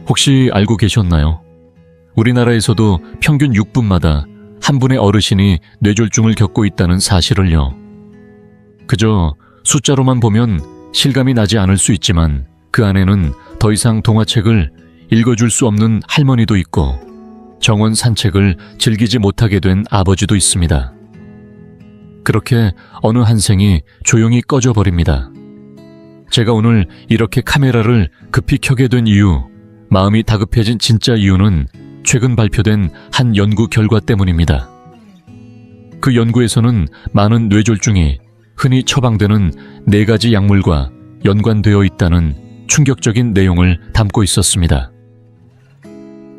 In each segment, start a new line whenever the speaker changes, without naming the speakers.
혹시 알고 계셨나요? 우리나라에서도 평균 6분마다 한 분의 어르신이 뇌졸중을 겪고 있다는 사실을요. 그저 숫자로만 보면 실감이 나지 않을 수 있지만 그 안에는 더 이상 동화책을 읽어줄 수 없는 할머니도 있고 정원 산책을 즐기지 못하게 된 아버지도 있습니다. 그렇게 어느 한 생이 조용히 꺼져 버립니다. 제가 오늘 이렇게 카메라를 급히 켜게 된 이유, 마음이 다급해진 진짜 이유는 최근 발표된 한 연구 결과 때문입니다. 그 연구에서는 많은 뇌졸중이 흔히 처방되는 4가지 약물과 연관되어 있다는 충격적인 내용을 담고 있었습니다.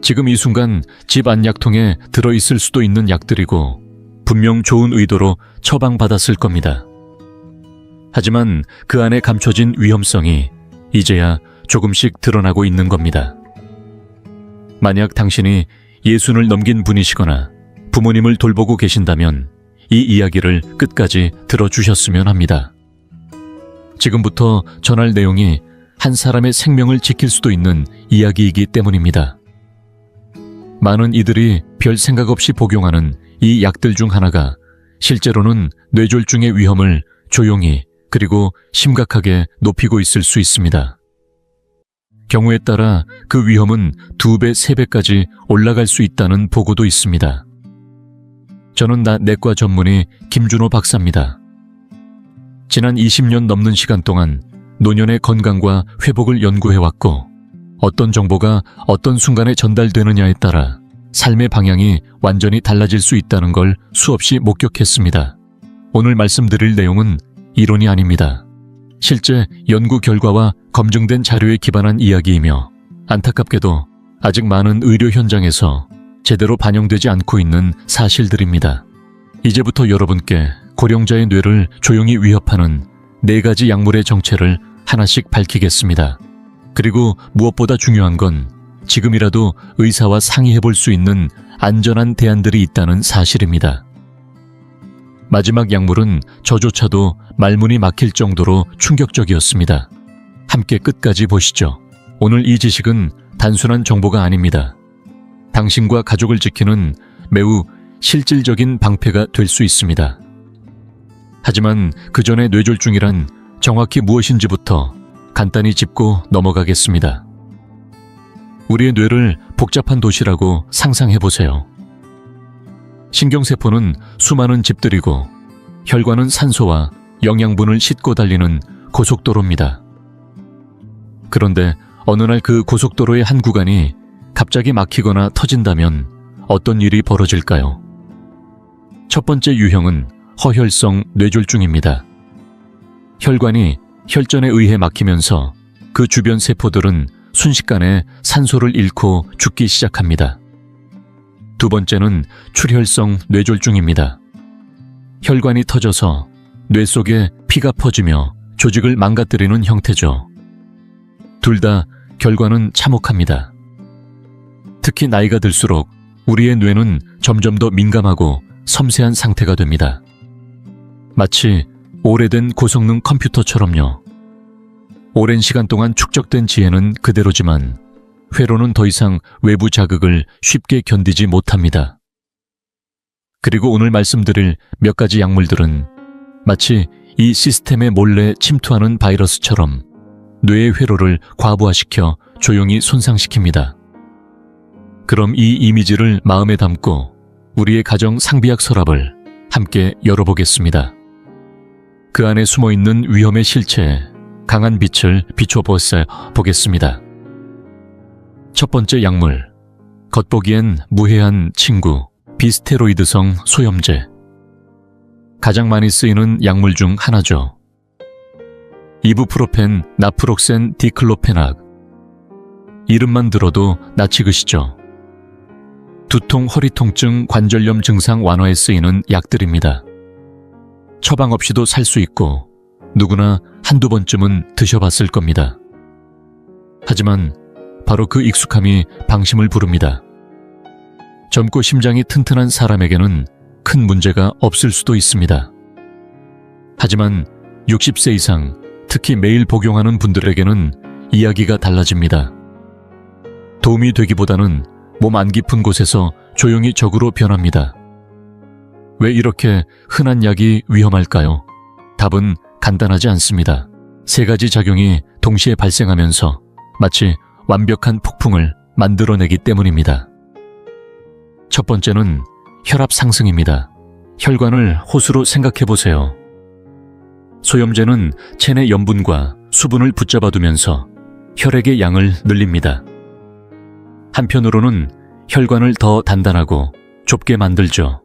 지금 이 순간 집 안 약통에 들어있을 수도 있는 약들이고 분명 좋은 의도로 처방받았을 겁니다. 하지만 그 안에 감춰진 위험성이 이제야 조금씩 드러나고 있는 겁니다. 만약 당신이 예순을 넘긴 분이시거나 부모님을 돌보고 계신다면 이 이야기를 끝까지 들어주셨으면 합니다. 지금부터 전할 내용이 한 사람의 생명을 지킬 수도 있는 이야기이기 때문입니다. 많은 이들이 별 생각 없이 복용하는 이 약들 중 하나가 실제로는 뇌졸중의 위험을 조용히 그리고 심각하게 높이고 있을 수 있습니다. 경우에 따라 그 위험은 2배, 3배까지 올라갈 수 있다는 보고도 있습니다. 저는 내과 전문의 김준호 박사입니다. 지난 20년 넘는 시간 동안 노년의 건강과 회복을 연구해왔고 어떤 정보가 어떤 순간에 전달되느냐에 따라 삶의 방향이 완전히 달라질 수 있다는 걸 수없이 목격했습니다. 오늘 말씀드릴 내용은 이론이 아닙니다. 실제 연구 결과와 검증된 자료에 기반한 이야기이며 안타깝게도 아직 많은 의료 현장에서 제대로 반영되지 않고 있는 사실들입니다. 이제부터 여러분께 고령자의 뇌를 조용히 위협하는 4가지 약물의 정체를 하나씩 밝히겠습니다. 그리고 무엇보다 중요한 건 지금이라도 의사와 상의해 볼 수 있는 안전한 대안들이 있다는 사실입니다. 마지막 약물은 저조차도 말문이 막힐 정도로 충격적이었습니다. 함께 끝까지 보시죠. 오늘 이 지식은 단순한 정보가 아닙니다. 당신과 가족을 지키는 매우 실질적인 방패가 될 수 있습니다. 하지만 그 전에 뇌졸중이란 정확히 무엇인지부터 간단히 짚고 넘어가겠습니다. 우리의 뇌를 복잡한 도시라고 상상해보세요. 신경세포는 수많은 집들이고 혈관은 산소와 영양분을 싣고 달리는 고속도로입니다. 그런데 어느 날 그 고속도로의 한 구간이 갑자기 막히거나 터진다면 어떤 일이 벌어질까요? 첫 번째 유형은 허혈성 뇌졸중입니다. 혈관이 혈전에 의해 막히면서 그 주변 세포들은 순식간에 산소를 잃고 죽기 시작합니다. 두 번째는 출혈성 뇌졸중입니다. 혈관이 터져서 뇌 속에 피가 퍼지며 조직을 망가뜨리는 형태죠. 둘 다 결과는 참혹합니다. 특히 나이가 들수록 우리의 뇌는 점점 더 민감하고 섬세한 상태가 됩니다. 마치 오래된 고성능 컴퓨터처럼요. 오랜 시간 동안 축적된 지혜는 그대로지만 회로는 더 이상 외부 자극을 쉽게 견디지 못합니다. 그리고 오늘 말씀드릴 몇 가지 약물들은 마치 이 시스템에 몰래 침투하는 바이러스처럼 뇌의 회로를 과부하시켜 조용히 손상시킵니다. 그럼 이 이미지를 마음에 담고 우리의 가정 상비약 서랍을 함께 열어보겠습니다. 그 안에 숨어있는 위험의 실체에 강한 빛을 비춰보겠습니다. 첫 번째 약물, 겉보기엔 무해한 친구, 비스테로이드성 소염제. 가장 많이 쓰이는 약물 중 하나죠. 이부프로펜, 나프록센, 디클로페낙. 이름만 들어도 낯익으시죠? 두통, 허리 통증, 관절염 증상 완화에 쓰이는 약들입니다. 처방 없이도 살 수 있고 누구나 한두 번쯤은 드셔봤을 겁니다. 하지만 바로 그 익숙함이 방심을 부릅니다. 젊고 심장이 튼튼한 사람에게는 큰 문제가 없을 수도 있습니다. 하지만 60세 이상, 특히 매일 복용하는 분들에게는 이야기가 달라집니다. 도움이 되기보다는 몸 안 깊은 곳에서 조용히 적으로 변합니다. 왜 이렇게 흔한 약이 위험할까요? 답은 간단하지 않습니다. 세 가지 작용이 동시에 발생하면서 마치 완벽한 폭풍을 만들어내기 때문입니다. 첫 번째는 혈압 상승입니다. 혈관을 호수로 생각해보세요. 소염제는 체내 염분과 수분을 붙잡아두면서 혈액의 양을 늘립니다. 한편으로는 혈관을 더 단단하고 좁게 만들죠.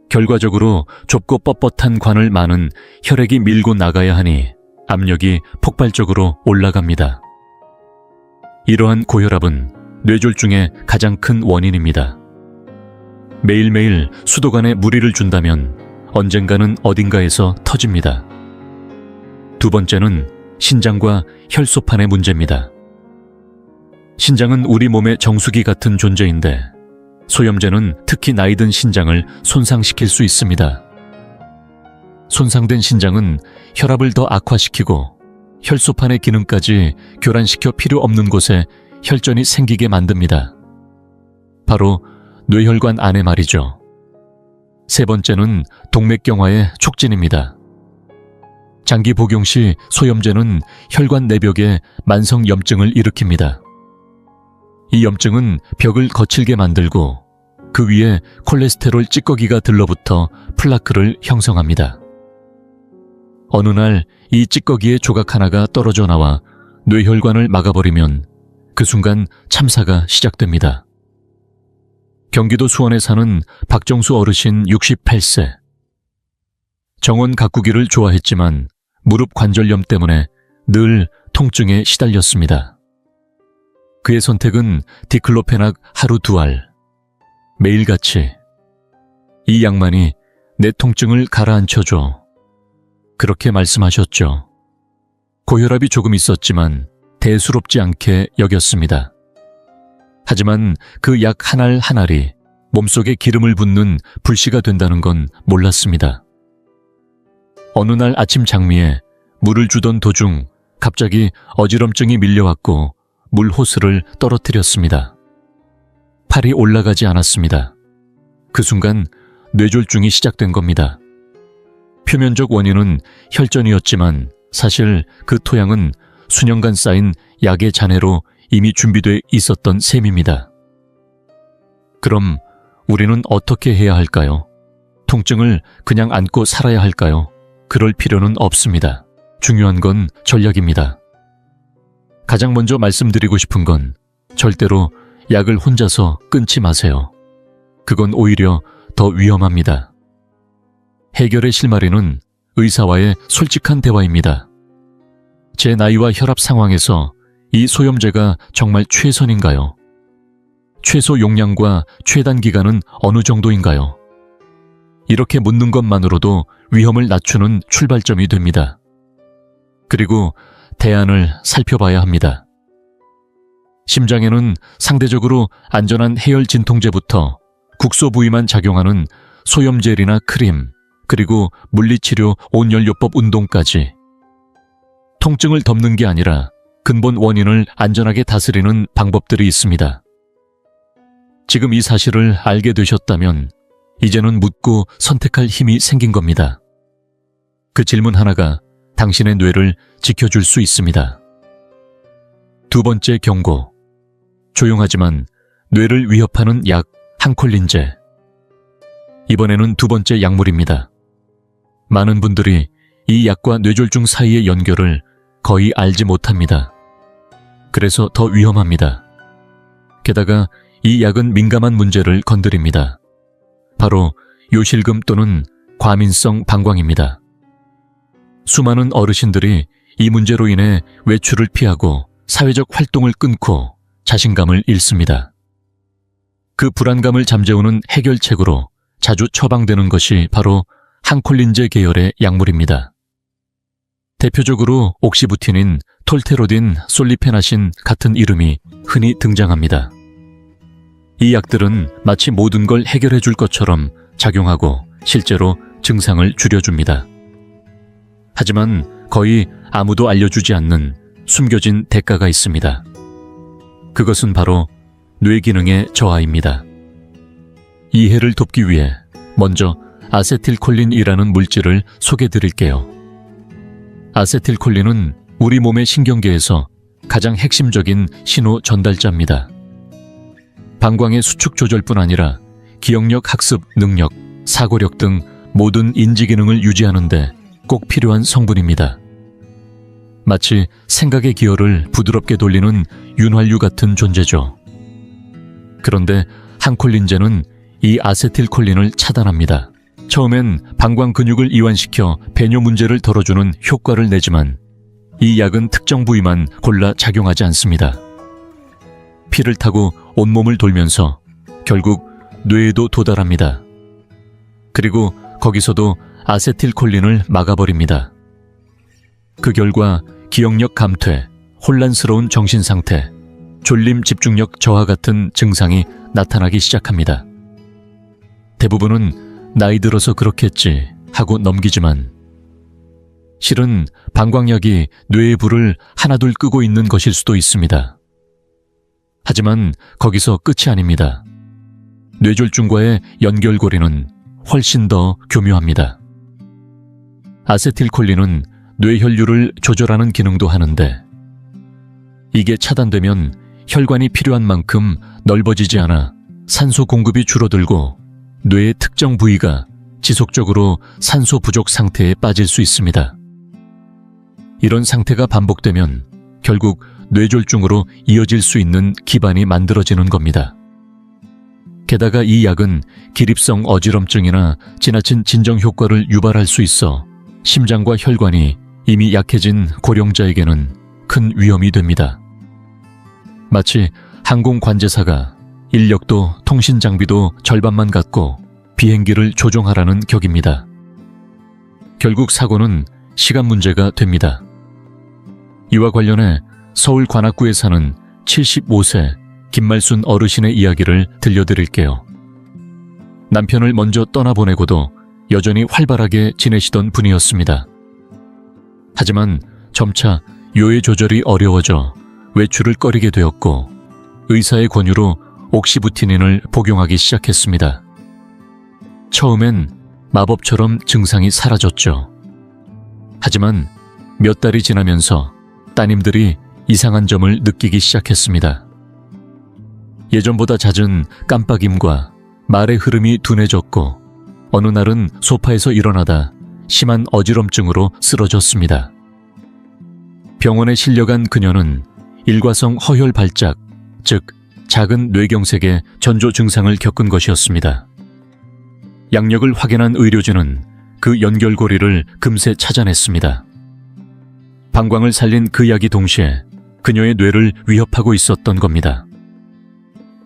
결과적으로 좁고 뻣뻣한 관을 많은 혈액이 밀고 나가야 하니 압력이 폭발적으로 올라갑니다. 이러한 고혈압은 뇌졸중의 가장 큰 원인입니다. 매일매일 수도관에 무리를 준다면 언젠가는 어딘가에서 터집니다. 두 번째는 신장과 혈소판의 문제입니다. 신장은 우리 몸의 정수기 같은 존재인데 소염제는 특히 나이든 신장을 손상시킬 수 있습니다. 손상된 신장은 혈압을 더 악화시키고 혈소판의 기능까지 교란시켜 필요 없는 곳에 혈전이 생기게 만듭니다. 바로 뇌혈관 안에 말이죠. 세 번째는 동맥경화의 촉진입니다. 장기 복용 시 소염제는 혈관 내벽에 만성 염증을 일으킵니다. 이 염증은 벽을 거칠게 만들고 그 위에 콜레스테롤 찌꺼기가 들러붙어 플라크를 형성합니다. 어느 날 이 찌꺼기의 조각 하나가 떨어져 나와 뇌혈관을 막아버리면 그 순간 참사가 시작됩니다. 경기도 수원에 사는 박정수 어르신 68세. 정원 가꾸기를 좋아했지만 무릎 관절염 때문에 늘 통증에 시달렸습니다. 그의 선택은 디클로페낙 하루 2알. 매일같이 이 약만이 내 통증을 가라앉혀줘. 그렇게 말씀하셨죠. 고혈압이 조금 있었지만 대수롭지 않게 여겼습니다. 하지만 그 약 한 알 한 알이 몸속에 기름을 붓는 불씨가 된다는 건 몰랐습니다. 어느 날 아침 장미에 물을 주던 도중 갑자기 어지럼증이 밀려왔고 물 호스를 떨어뜨렸습니다. 팔이 올라가지 않았습니다. 그 순간 뇌졸중이 시작된 겁니다. 표면적 원인은 혈전이었지만 사실 그 토양은 수년간 쌓인 약의 잔해로 이미 준비돼 있었던 셈입니다. 그럼 우리는 어떻게 해야 할까요? 통증을 그냥 안고 살아야 할까요? 그럴 필요는 없습니다. 중요한 건 전략입니다. 가장 먼저 말씀드리고 싶은 건 절대로 약을 혼자서 끊지 마세요. 그건 오히려 더 위험합니다. 해결의 실마리는 의사와의 솔직한 대화입니다. 제 나이와 혈압 상황에서 이 소염제가 정말 최선인가요? 최소 용량과 최단 기간은 어느 정도인가요? 이렇게 묻는 것만으로도 위험을 낮추는 출발점이 됩니다. 그리고 대안을 살펴봐야 합니다. 심장에는 상대적으로 안전한 해열 진통제부터 국소 부위만 작용하는 소염젤이나 크림, 그리고 물리치료 온연료법 운동까지 통증을 덮는 게 아니라 근본 원인을 안전하게 다스리는 방법들이 있습니다. 지금 이 사실을 알게 되셨다면 이제는 묻고 선택할 힘이 생긴 겁니다. 그 질문 하나가 당신의 뇌를 지켜줄 수 있습니다. 두 번째 경고. 조용하지만 뇌를 위협하는 약 한콜린제. 이번에는 두 번째 약물입니다. 많은 분들이 이 약과 뇌졸중 사이의 연결을 거의 알지 못합니다. 그래서 더 위험합니다. 게다가 이 약은 민감한 문제를 건드립니다. 바로 요실금 또는 과민성 방광입니다. 수많은 어르신들이 이 문제로 인해 외출을 피하고 사회적 활동을 끊고 자신감을 잃습니다. 그 불안감을 잠재우는 해결책으로 자주 처방되는 것이 바로 한콜린제 계열의 약물입니다. 대표적으로 옥시부틴인, 톨테로딘, 솔리페나신 같은 이름이 흔히 등장합니다. 이 약들은 마치 모든 걸 해결해 줄 것처럼 작용하고 실제로 증상을 줄여줍니다. 하지만 거의 아무도 알려주지 않는 숨겨진 대가가 있습니다. 그것은 바로 뇌 기능의 저하입니다. 이 해를 돕기 위해 먼저 아세틸콜린이라는 물질을 소개해 드릴게요. 아세틸콜린은 우리 몸의 신경계에서 가장 핵심적인 신호 전달자입니다. 방광의 수축 조절뿐 아니라 기억력, 학습, 능력, 사고력 등 모든 인지 기능을 유지하는 데 꼭 필요한 성분입니다. 마치 생각의 기어를 부드럽게 돌리는 윤활유 같은 존재죠. 그런데 항콜린제는 이 아세틸콜린을 차단합니다. 처음엔 방광 근육을 이완시켜 배뇨 문제를 덜어주는 효과를 내지만 이 약은 특정 부위만 골라 작용하지 않습니다. 피를 타고 온몸을 돌면서 결국 뇌에도 도달합니다. 그리고 거기서도 아세틸콜린을 막아버립니다. 그 결과 기억력 감퇴, 혼란스러운 정신상태, 졸림 집중력 저하 같은 증상이 나타나기 시작합니다. 대부분은 나이 들어서 그렇겠지 하고 넘기지만 실은 방광약이 뇌의 불을 하나둘 끄고 있는 것일 수도 있습니다. 하지만 거기서 끝이 아닙니다. 뇌졸중과의 연결고리는 훨씬 더 교묘합니다. 아세틸콜린은 뇌혈류를 조절하는 기능도 하는데 이게 차단되면 혈관이 필요한 만큼 넓어지지 않아 산소 공급이 줄어들고 뇌의 특정 부위가 지속적으로 산소 부족 상태에 빠질 수 있습니다. 이런 상태가 반복되면 결국 뇌졸중으로 이어질 수 있는 기반이 만들어지는 겁니다. 게다가 이 약은 기립성 어지럼증이나 지나친 진정 효과를 유발할 수 있어 심장과 혈관이 이미 약해진 고령자에게는 큰 위험이 됩니다. 마치 항공관제사가 인력도 통신 장비도 절반만 갖고 비행기를 조종하라는 격입니다. 결국 사고는 시간 문제가 됩니다. 이와 관련해 서울 관악구에 사는 75세 김말순 어르신의 이야기를 들려드릴게요. 남편을 먼저 떠나보내고도 여전히 활발하게 지내시던 분이었습니다. 하지만 점차 요해 조절이 어려워져 외출을 꺼리게 되었고 의사의 권유로 옥시부티닌을 복용하기 시작했습니다. 처음엔 마법처럼 증상이 사라졌죠. 하지만 몇 달이 지나면서 따님들이 이상한 점을 느끼기 시작했습니다. 예전보다 잦은 깜빡임과 말의 흐름이 둔해졌고 어느 날은 소파에서 일어나다 심한 어지럼증으로 쓰러졌습니다. 병원에 실려간 그녀는 일과성 허혈 발작, 즉 작은 뇌경색의 전조 증상을 겪은 것이었습니다. 양력을 확인한 의료진은 그 연결고리를 금세 찾아냈습니다. 방광을 살린 그 약이 동시에 그녀의 뇌를 위협하고 있었던 겁니다.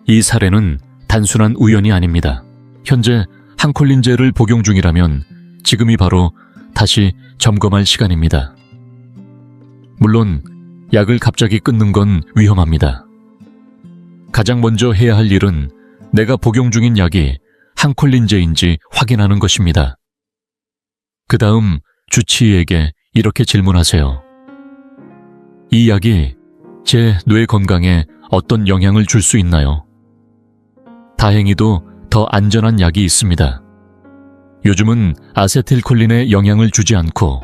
이 사례는 단순한 우연이 아닙니다. 현재 항콜린제를 복용 중이라면 지금이 바로 다시 점검할 시간입니다. 물론 약을 갑자기 끊는 건 위험합니다. 가장 먼저 해야 할 일은 내가 복용 중인 약이 항콜린제인지 확인하는 것입니다. 그 다음 주치의에게 이렇게 질문하세요. 이 약이 제 뇌 건강에 어떤 영향을 줄 수 있나요? 다행히도 더 안전한 약이 있습니다. 요즘은 아세틸콜린에 영향을 주지 않고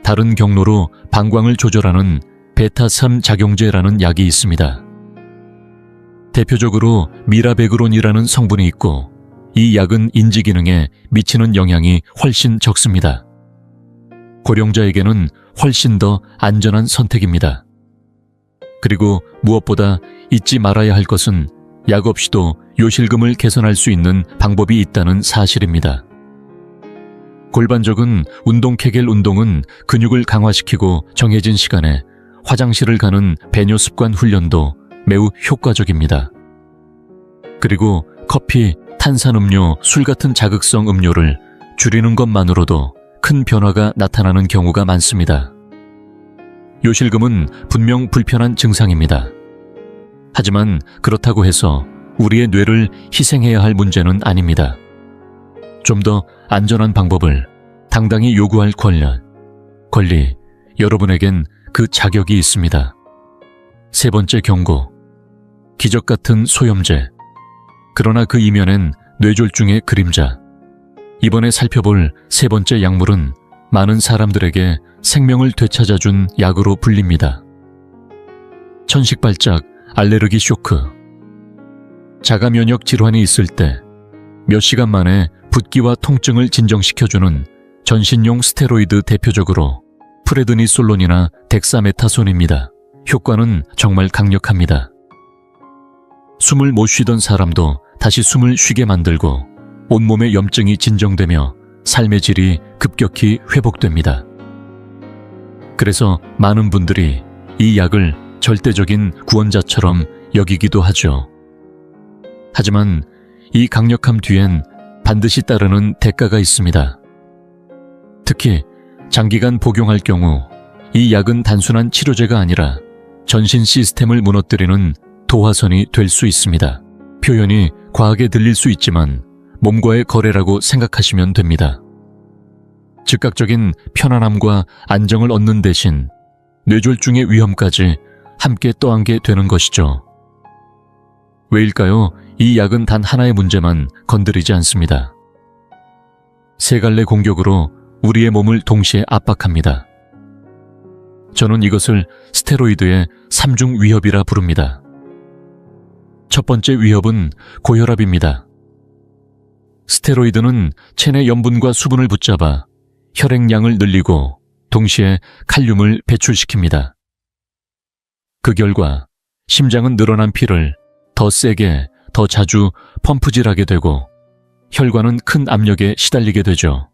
다른 경로로 방광을 조절하는 베타3 작용제라는 약이 있습니다. 대표적으로 미라베그론이라는 성분이 있고 이 약은 인지 기능에 미치는 영향이 훨씬 적습니다. 고령자에게는 훨씬 더 안전한 선택입니다. 그리고 무엇보다 잊지 말아야 할 것은 약 없이도 요실금을 개선할 수 있는 방법이 있다는 사실입니다. 골반적인 운동 케겔 운동은 근육을 강화시키고 정해진 시간에 화장실을 가는 배뇨 습관 훈련도 매우 효과적입니다. 그리고 커피, 탄산음료, 술 같은 자극성 음료를 줄이는 것만으로도 큰 변화가 나타나는 경우가 많습니다. 요실금은 분명 불편한 증상입니다. 하지만 그렇다고 해서 우리의 뇌를 희생해야 할 문제는 아닙니다. 좀 더 안전한 방법을 당당히 요구할 권리, 여러분에겐 그 자격이 있습니다. 세 번째 경고. 기적 같은 소염제. 그러나 그 이면엔 뇌졸중의 그림자. 이번에 살펴볼 세 번째 약물은 많은 사람들에게 생명을 되찾아준 약으로 불립니다. 천식발작 알레르기 쇼크. 자가 면역 질환이 있을 때 몇 시간 만에 붓기와 통증을 진정시켜주는 전신용 스테로이드, 대표적으로 프레드니솔론이나 덱사메타손입니다. 효과는 정말 강력합니다. 숨을 못 쉬던 사람도 다시 숨을 쉬게 만들고 온몸의 염증이 진정되며 삶의 질이 급격히 회복됩니다. 그래서 많은 분들이 이 약을 절대적인 구원자처럼 여기기도 하죠. 하지만 이 강력함 뒤엔 반드시 따르는 대가가 있습니다. 특히 장기간 복용할 경우 이 약은 단순한 치료제가 아니라 전신 시스템을 무너뜨리는 도화선이 될 수 있습니다. 표현이 과하게 들릴 수 있지만 몸과의 거래라고 생각하시면 됩니다. 즉각적인 편안함과 안정을 얻는 대신 뇌졸중의 위험까지 함께 떠안게 되는 것이죠. 왜일까요? 이 약은 단 하나의 문제만 건드리지 않습니다. 세 갈래 공격으로 우리의 몸을 동시에 압박합니다. 저는 이것을 스테로이드의 3중 위협이라 부릅니다. 첫 번째 위협은 고혈압입니다. 스테로이드는 체내 염분과 수분을 붙잡아 혈액량을 늘리고 동시에 칼륨을 배출시킵니다. 그 결과 심장은 늘어난 피를 더 세게, 더 자주 펌프질하게 되고 혈관은 큰 압력에 시달리게 되죠.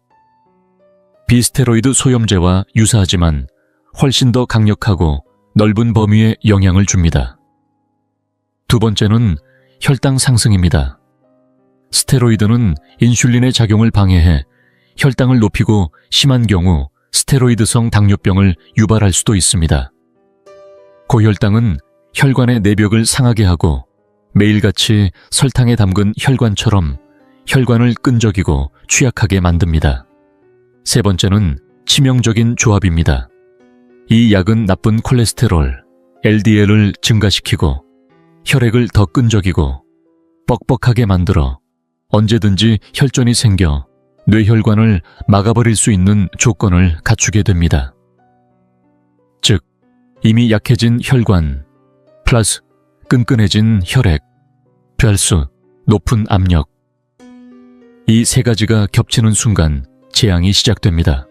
비스테로이드 소염제와 유사하지만 훨씬 더 강력하고 넓은 범위에 영향을 줍니다. 두 번째는 혈당 상승입니다. 스테로이드는 인슐린의 작용을 방해해 혈당을 높이고 심한 경우 스테로이드성 당뇨병을 유발할 수도 있습니다. 고혈당은 혈관의 내벽을 상하게 하고 매일같이 설탕에 담근 혈관처럼 혈관을 끈적이고 취약하게 만듭니다. 세 번째는 치명적인 조합입니다. 이 약은 나쁜 콜레스테롤, LDL을 증가시키고 혈액을 더 끈적이고 뻑뻑하게 만들어 언제든지 혈전이 생겨 뇌혈관을 막아버릴 수 있는 조건을 갖추게 됩니다. 즉, 이미 약해진 혈관, 플러스 끈끈해진 혈액, 플러스 높은 압력. 이 세 가지가 겹치는 순간 재앙이 시작됩니다.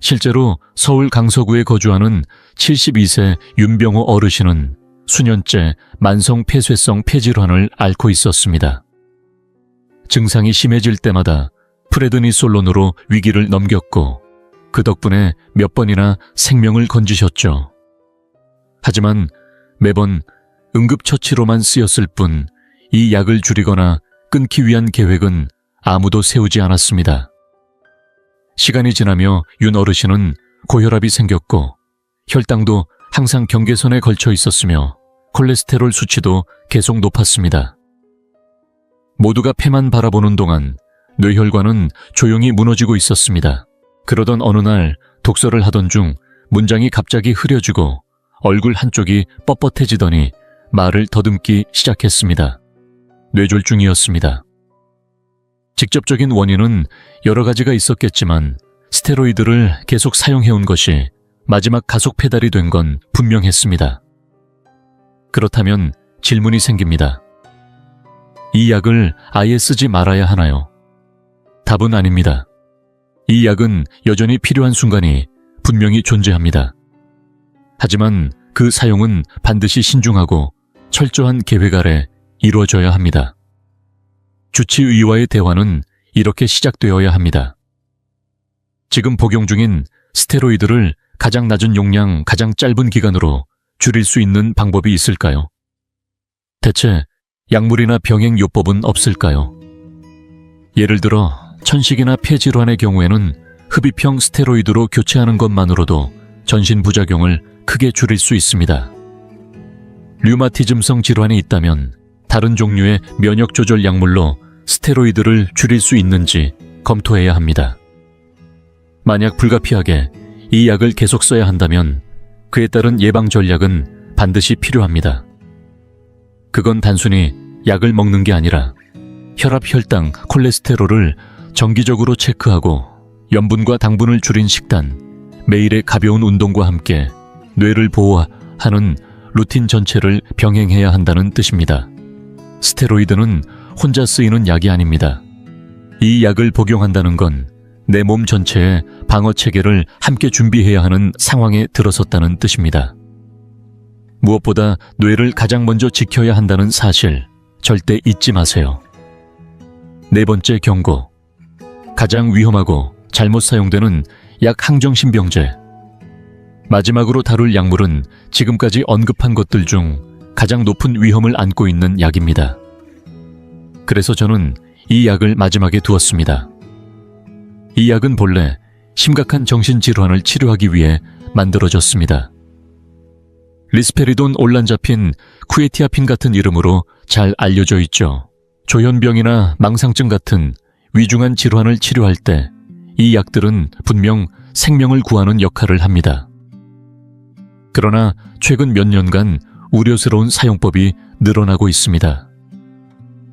실제로 서울 강서구에 거주하는 72세 윤병호 어르신은 수년째 만성 폐쇄성 폐질환을 앓고 있었습니다. 증상이 심해질 때마다 프레드니솔론으로 위기를 넘겼고 그 덕분에 몇 번이나 생명을 건지셨죠. 하지만 매번 응급처치로만 쓰였을 뿐 이 약을 줄이거나 끊기 위한 계획은 아무도 세우지 않았습니다. 시간이 지나며 윤 어르신은 고혈압이 생겼고 혈당도 항상 경계선에 걸쳐 있었으며 콜레스테롤 수치도 계속 높았습니다. 모두가 폐만 바라보는 동안 뇌혈관은 조용히 무너지고 있었습니다. 그러던 어느 날 독서를 하던 중 문장이 갑자기 흐려지고 얼굴 한쪽이 뻣뻣해지더니 말을 더듬기 시작했습니다. 뇌졸중이었습니다. 직접적인 원인은 여러 가지가 있었겠지만 스테로이드를 계속 사용해온 것이 마지막 가속 페달이 된 건 분명했습니다. 그렇다면 질문이 생깁니다. 이 약을 아예 쓰지 말아야 하나요? 답은 아닙니다. 이 약은 여전히 필요한 순간이 분명히 존재합니다. 하지만 그 사용은 반드시 신중하고 철저한 계획 아래 이루어져야 합니다. 주치의와의 대화는 이렇게 시작되어야 합니다. 지금 복용 중인 스테로이드를 가장 낮은 용량, 가장 짧은 기간으로 줄일 수 있는 방법이 있을까요? 대체 약물이나 병행요법은 없을까요? 예를 들어 천식이나 폐질환의 경우에는 흡입형 스테로이드로 교체하는 것만으로도 전신 부작용을 크게 줄일 수 있습니다. 류마티즘성 질환이 있다면 다른 종류의 면역 조절 약물로 스테로이드를 줄일 수 있는지 검토해야 합니다. 만약 불가피하게 이 약을 계속 써야 한다면 그에 따른 예방 전략은 반드시 필요합니다. 그건 단순히 약을 먹는 게 아니라 혈압, 혈당, 콜레스테롤을 정기적으로 체크하고 염분과 당분을 줄인 식단, 매일의 가벼운 운동과 함께 뇌를 보호하는 루틴 전체를 병행해야 한다는 뜻입니다. 스테로이드는 혼자 쓰이는 약이 아닙니다. 이 약을 복용한다는 건 내 몸 전체의 방어 체계를 함께 준비해야 하는 상황에 들어섰다는 뜻입니다. 무엇보다 뇌를 가장 먼저 지켜야 한다는 사실 절대 잊지 마세요. 네 번째 경고. 가장 위험하고 잘못 사용되는 약 항정신병제. 마지막으로 다룰 약물은 지금까지 언급한 것들 중 가장 높은 위험을 안고 있는 약입니다. 그래서 저는 이 약을 마지막에 두었습니다. 이 약은 본래 심각한 정신질환을 치료하기 위해 만들어졌습니다. 리스페리돈 올란자핀, 쿠에티아핀 같은 이름으로 잘 알려져 있죠. 조현병이나 망상증 같은 위중한 질환을 치료할 때 이 약들은 분명 생명을 구하는 역할을 합니다. 그러나 최근 몇 년간 우려스러운 사용법이 늘어나고 있습니다.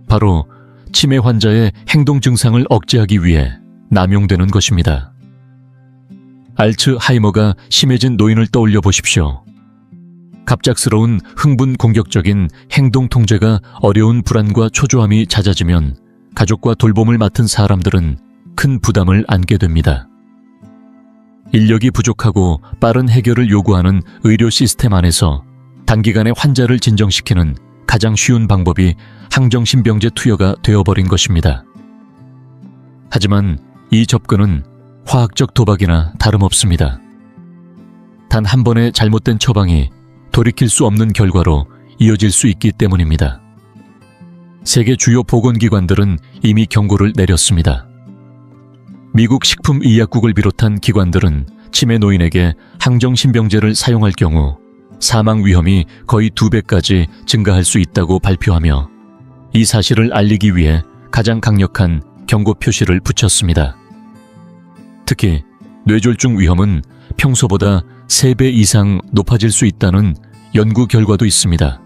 바로 치매 환자의 행동 증상을 억제하기 위해 남용되는 것입니다. 알츠하이머가 심해진 노인을 떠올려 보십시오. 갑작스러운 흥분 공격적인 행동 통제가 어려운 불안과 초조함이 잦아지면 가족과 돌봄을 맡은 사람들은 큰 부담을 안게 됩니다. 인력이 부족하고 빠른 해결을 요구하는 의료 시스템 안에서 단기간에 환자를 진정시키는 가장 쉬운 방법이 항정신병제 투여가 되어버린 것입니다. 하지만 이 접근은 화학적 도박이나 다름없습니다. 단 한 번의 잘못된 처방이 돌이킬 수 없는 결과로 이어질 수 있기 때문입니다. 세계 주요 보건기관들은 이미 경고를 내렸습니다. 미국 식품의약국을 비롯한 기관들은 치매 노인에게 항정신병제를 사용할 경우 사망 위험이 거의 2배까지 증가할 수 있다고 발표하며 이 사실을 알리기 위해 가장 강력한 경고 표시를 붙였습니다. 특히 뇌졸중 위험은 평소보다 3배 이상 높아질 수 있다는 연구 결과도 있습니다.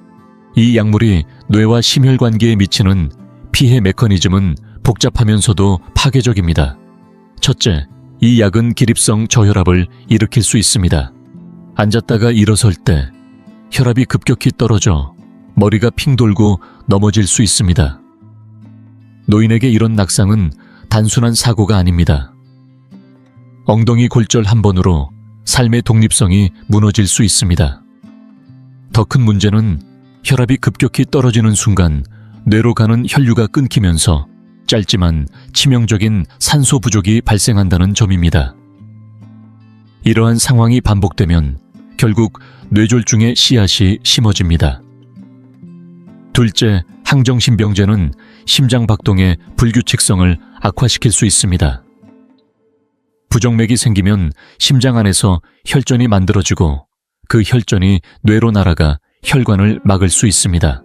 이 약물이 뇌와 심혈관계에 미치는 피해 메커니즘은 복잡하면서도 파괴적입니다. 첫째, 이 약은 기립성 저혈압을 일으킬 수 있습니다. 앉았다가 일어설 때 혈압이 급격히 떨어져 머리가 핑 돌고 넘어질 수 있습니다. 노인에게 이런 낙상은 단순한 사고가 아닙니다. 엉덩이 골절 한 번으로 삶의 독립성이 무너질 수 있습니다. 더 큰 문제는 혈압이 급격히 떨어지는 순간 뇌로 가는 혈류가 끊기면서 짧지만 치명적인 산소 부족이 발생한다는 점입니다. 이러한 상황이 반복되면 결국 뇌졸중의 씨앗이 심어집니다. 둘째, 항정신병제는 심장 박동의 불규칙성을 악화시킬 수 있습니다. 부정맥이 생기면 심장 안에서 혈전이 만들어지고 그 혈전이 뇌로 날아가 혈관을 막을 수 있습니다.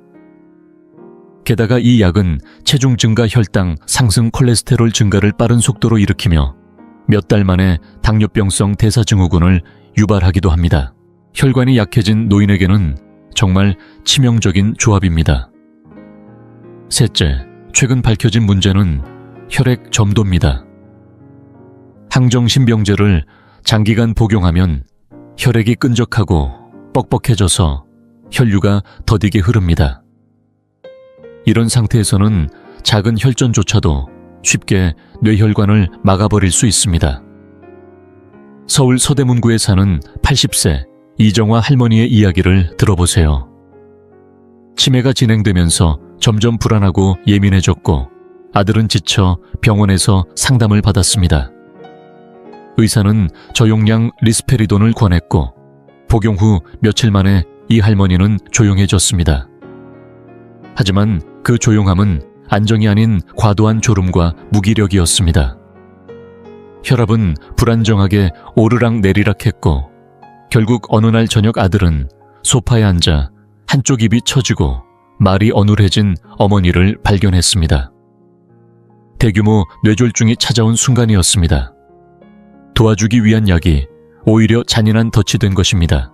게다가 이 약은 체중 증가, 혈당 상승, 콜레스테롤 증가를 빠른 속도로 일으키며 몇 달 만에 당뇨병성 대사증후군을 유발하기도 합니다. 혈관이 약해진 노인에게는 정말 치명적인 조합입니다. 셋째, 최근 밝혀진 문제는 혈액 점도입니다. 항정신병제를 장기간 복용하면 혈액이 끈적하고 뻑뻑해져서 혈류가 더디게 흐릅니다. 이런 상태에서는 작은 혈전조차도 쉽게 뇌혈관을 막아버릴 수 있습니다. 서울 서대문구에 사는 80세 이정화 할머니의 이야기를 들어보세요. 치매가 진행되면서 점점 불안하고 예민해졌고 아들은 지쳐 병원에서 상담을 받았습니다. 의사는 저용량 리스페리돈을 권했고 복용 후 며칠 만에 이 할머니는 조용해졌습니다. 하지만 그 조용함은 안정이 아닌 과도한 졸음과 무기력이었습니다. 혈압은 불안정하게 오르락 내리락 했고 결국 어느 날 저녁 아들은 소파에 앉아 한쪽 입이 처지고 말이 어눌해진 어머니를 발견했습니다. 대규모 뇌졸중이 찾아온 순간이었습니다. 도와주기 위한 약이 오히려 잔인한 덫이 된 것입니다.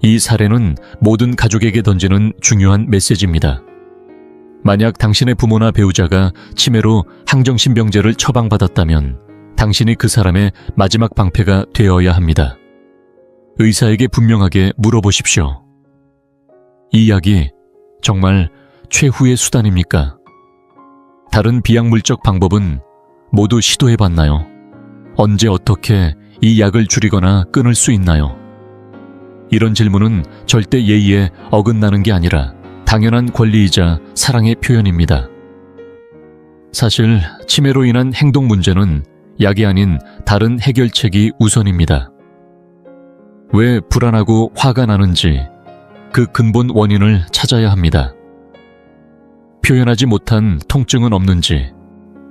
이 사례는 모든 가족에게 던지는 중요한 메시지입니다. 만약 당신의 부모나 배우자가 치매로 항정신병제를 처방받았다면 당신이 그 사람의 마지막 방패가 되어야 합니다. 의사에게 분명하게 물어보십시오. 이 약이 정말 최후의 수단입니까? 다른 비약물적 방법은 모두 시도해봤나요? 언제 어떻게 이 약을 줄이거나 끊을 수 있나요? 이런 질문은 절대 예의에 어긋나는 게 아니라 당연한 권리이자 사랑의 표현입니다. 사실 치매로 인한 행동 문제는 약이 아닌 다른 해결책이 우선입니다. 왜 불안하고 화가 나는지 그 근본 원인을 찾아야 합니다. 표현하지 못한 통증은 없는지,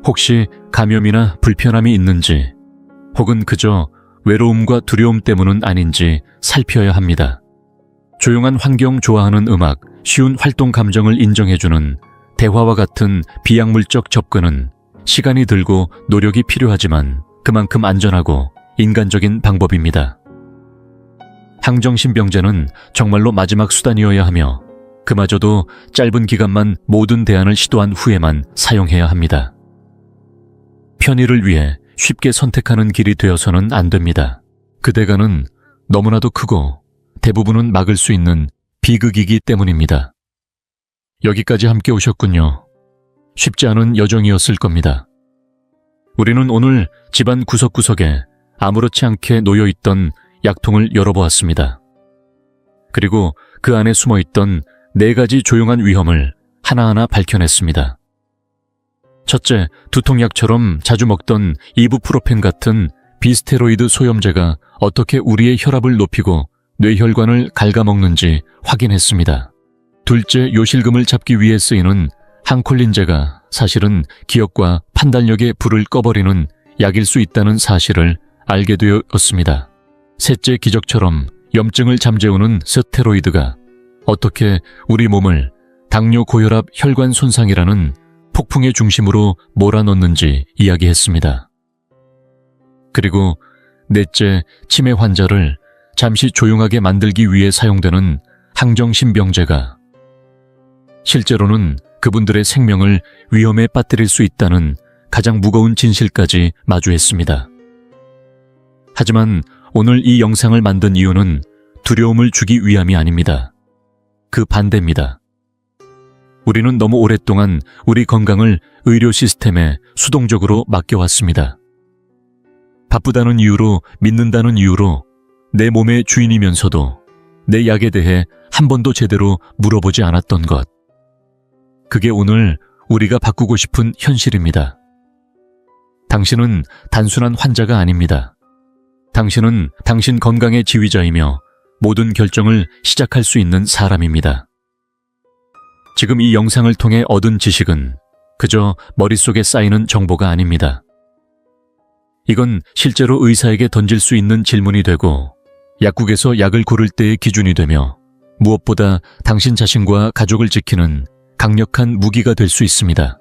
혹시 감염이나 불편함이 있는지, 혹은 그저 외로움과 두려움 때문은 아닌지 살펴야 합니다. 조용한 환경 좋아하는 음악, 쉬운 활동 감정을 인정해주는 대화와 같은 비약물적 접근은 시간이 들고 노력이 필요하지만 그만큼 안전하고 인간적인 방법입니다. 항정신병제는 정말로 마지막 수단이어야 하며 그마저도 짧은 기간만 모든 대안을 시도한 후에만 사용해야 합니다. 편의를 위해 쉽게 선택하는 길이 되어서는 안 됩니다. 그 대가는 너무나도 크고 대부분은 막을 수 있는 비극이기 때문입니다. 여기까지 함께 오셨군요. 쉽지 않은 여정이었을 겁니다. 우리는 오늘 집안 구석구석에 아무렇지 않게 놓여있던 약통을 열어보았습니다. 그리고 그 안에 숨어있던 4가지 조용한 위험을 하나하나 밝혀냈습니다. 첫째, 두통약처럼 자주 먹던 이부프로펜 같은 비스테로이드 소염제가 어떻게 우리의 혈압을 높이고 뇌혈관을 갉아먹는지 확인했습니다. 둘째, 요실금을 잡기 위해 쓰이는 항콜린제가 사실은 기억과 판단력의 불을 꺼버리는 약일 수 있다는 사실을 알게 되었습니다. 셋째, 기적처럼 염증을 잠재우는 스테로이드가 어떻게 우리 몸을 당뇨, 고혈압, 혈관 손상이라는 폭풍의 중심으로 몰아넣는지 이야기했습니다. 그리고 넷째, 치매 환자를 잠시 조용하게 만들기 위해 사용되는 항정신병제가 실제로는 그분들의 생명을 위험에 빠뜨릴 수 있다는 가장 무거운 진실까지 마주했습니다. 하지만 오늘 이 영상을 만든 이유는 두려움을 주기 위함이 아닙니다. 그 반대입니다. 우리는 너무 오랫동안 우리 건강을 의료 시스템에 수동적으로 맡겨왔습니다. 바쁘다는 이유로, 믿는다는 이유로 내 몸의 주인이면서도 내 약에 대해 한 번도 제대로 물어보지 않았던 것. 그게 오늘 우리가 바꾸고 싶은 현실입니다. 당신은 단순한 환자가 아닙니다. 당신은 당신 건강의 지휘자이며 모든 결정을 시작할 수 있는 사람입니다. 지금 이 영상을 통해 얻은 지식은 그저 머릿속에 쌓이는 정보가 아닙니다. 이건 실제로 의사에게 던질 수 있는 질문이 되고 약국에서 약을 고를 때의 기준이 되며 무엇보다 당신 자신과 가족을 지키는 강력한 무기가 될 수 있습니다.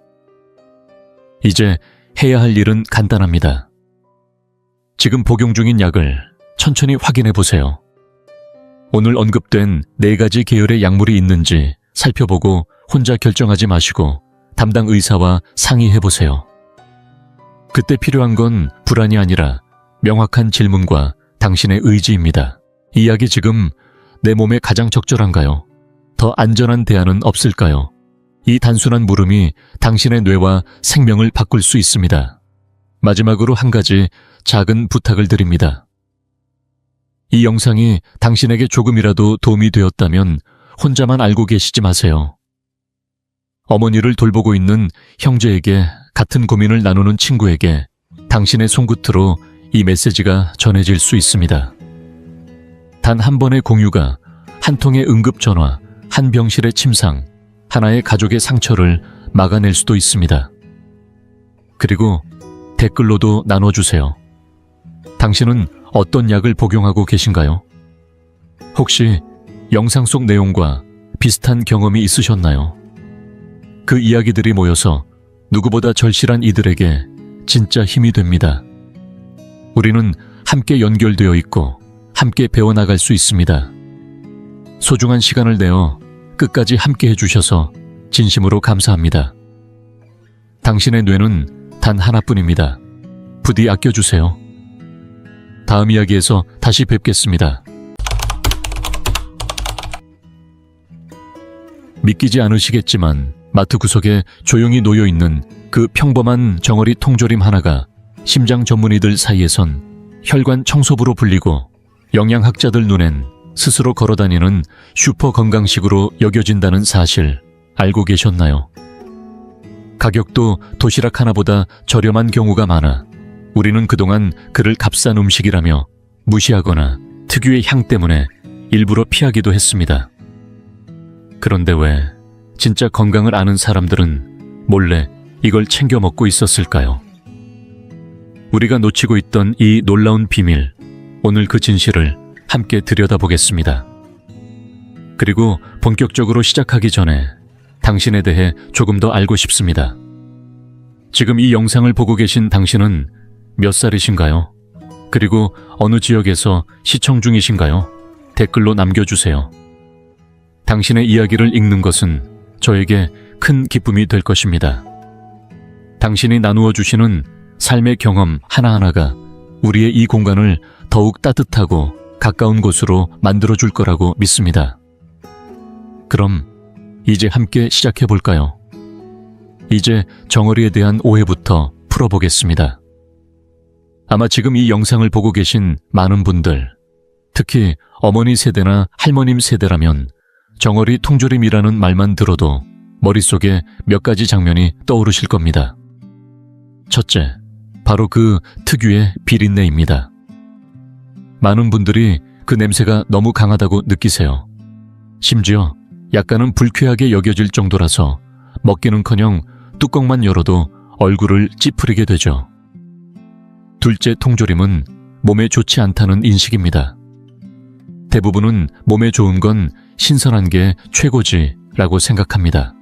이제 해야 할 일은 간단합니다. 지금 복용 중인 약을 천천히 확인해 보세요. 오늘 언급된 4가지 계열의 약물이 있는지 살펴보고 혼자 결정하지 마시고 담당 의사와 상의해 보세요. 그때 필요한 건 불안이 아니라 명확한 질문과 당신의 의지입니다. 이 약이 지금 내 몸에 가장 적절한가요? 더 안전한 대안은 없을까요? 이 단순한 물음이 당신의 뇌와 생명을 바꿀 수 있습니다. 마지막으로 한 가지 작은 부탁을 드립니다. 이 영상이 당신에게 조금이라도 도움이 되었다면 혼자만 알고 계시지 마세요. 어머니를 돌보고 있는 형제에게, 같은 고민을 나누는 친구에게 당신의 손끝으로 이 메시지가 전해질 수 있습니다. 단 한 번의 공유가 한 통의 응급전화, 한 병실의 침상, 하나의 가족의 상처를 막아낼 수도 있습니다. 그리고 댓글로도 나눠주세요. 당신은 어떤 약을 복용하고 계신가요? 혹시 영상 속 내용과 비슷한 경험이 있으셨나요? 그 이야기들이 모여서 누구보다 절실한 이들에게 진짜 힘이 됩니다. 우리는 함께 연결되어 있고 함께 배워나갈 수 있습니다. 소중한 시간을 내어 끝까지 함께 해주셔서 진심으로 감사합니다. 당신의 뇌는 단 하나뿐입니다. 부디 아껴주세요. 다음 이야기에서 다시 뵙겠습니다. 믿기지 않으시겠지만 마트 구석에 조용히 놓여있는 그 평범한 정어리 통조림 하나가 심장 전문의들 사이에선 혈관 청소부로 불리고 영양학자들 눈엔 스스로 걸어다니는 슈퍼 건강식으로 여겨진다는 사실 알고 계셨나요? 가격도 도시락 하나보다 저렴한 경우가 많아 우리는 그동안 그를 값싼 음식이라며 무시하거나 특유의 향 때문에 일부러 피하기도 했습니다. 그런데 왜 진짜 건강을 아는 사람들은 몰래 이걸 챙겨 먹고 있었을까요? 우리가 놓치고 있던 이 놀라운 비밀, 오늘 그 진실을 함께 들여다보겠습니다. 그리고 본격적으로 시작하기 전에 당신에 대해 조금 더 알고 싶습니다. 지금 이 영상을 보고 계신 당신은 몇 살이신가요? 그리고 어느 지역에서 시청 중이신가요? 댓글로 남겨주세요. 당신의 이야기를 읽는 것은 저에게 큰 기쁨이 될 것입니다. 당신이 나누어 주시는 삶의 경험 하나하나가 우리의 이 공간을 더욱 따뜻하고 가까운 곳으로 만들어줄 거라고 믿습니다. 그럼 이제 함께 시작해 볼까요? 이제 정어리에 대한 오해부터 풀어보겠습니다. 아마 지금 이 영상을 보고 계신 많은 분들, 특히 어머니 세대나 할머님 세대라면 정어리 통조림이라는 말만 들어도 머릿속에 몇 가지 장면이 떠오르실 겁니다. 첫째, 바로 그 특유의 비린내입니다. 많은 분들이 그 냄새가 너무 강하다고 느끼세요. 심지어 약간은 불쾌하게 여겨질 정도라서 먹기는커녕 뚜껑만 열어도 얼굴을 찌푸리게 되죠. 둘째, 통조림은 몸에 좋지 않다는 인식입니다. 대부분은 몸에 좋은 건 신선한 게 최고지라고 생각합니다.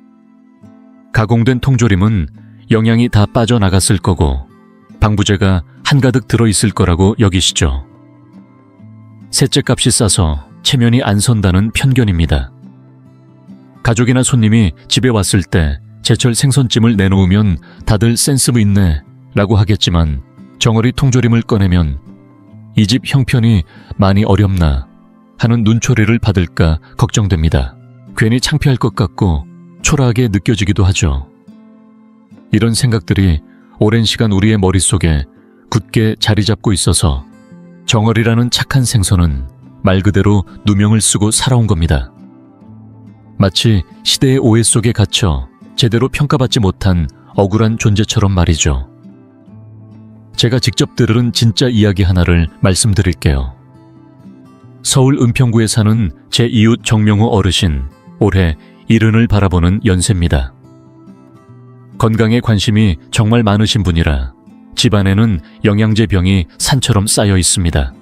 가공된 통조림은 영양이 다 빠져나갔을 거고 방부제가 한가득 들어있을 거라고 여기시죠. 셋째, 값이 싸서 체면이 안 선다는 편견입니다. 가족이나 손님이 집에 왔을 때 제철 생선찜을 내놓으면 다들 센스 있네 라고 하겠지만 정어리 통조림을 꺼내면 이 집 형편이 많이 어렵나 하는 눈초리를 받을까 걱정됩니다. 괜히 창피할 것 같고 초라하게 느껴지기도 하죠. 이런 생각들이 오랜 시간 우리의 머릿속에 굳게 자리 잡고 있어서 정어리라는 착한 생선은 말 그대로 누명을 쓰고 살아온 겁니다. 마치 시대의 오해 속에 갇혀 제대로 평가받지 못한 억울한 존재처럼 말이죠. 제가 직접 들은 진짜 이야기 하나를 말씀드릴게요. 서울 은평구에 사는 제 이웃 정명호 어르신, 올해 70을 바라보는 연세입니다. 건강에 관심이 정말 많으신 분이라 집안에는 영양제 병이 산처럼 쌓여 있습니다.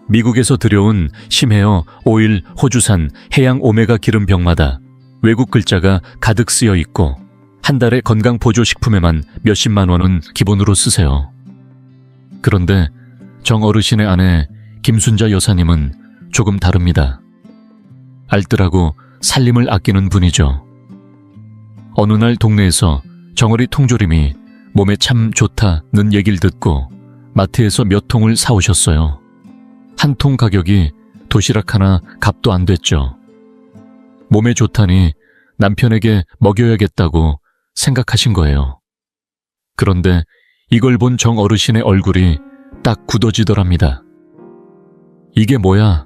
미국에서 들여온 심헤어, 오일, 호주산, 해양 오메가 기름 병마다 외국 글자가 가득 쓰여 있고 한 달에 건강 보조식품에만 몇십만 원은 기본으로 쓰세요. 그런데 정 어르신의 아내 김순자 여사님은 조금 다릅니다. 알뜰하고 살림을 아끼는 분이죠. 어느 날 동네에서 정어리 통조림이 몸에 참 좋다는 얘기를 듣고 마트에서 몇 통을 사오셨어요. 한 통 가격이 도시락 하나 값도 안 됐죠. 몸에 좋다니 남편에게 먹여야겠다고 생각하신 거예요. 그런데 이걸 본 정 어르신의 얼굴이 딱 굳어지더랍니다. 이게 뭐야?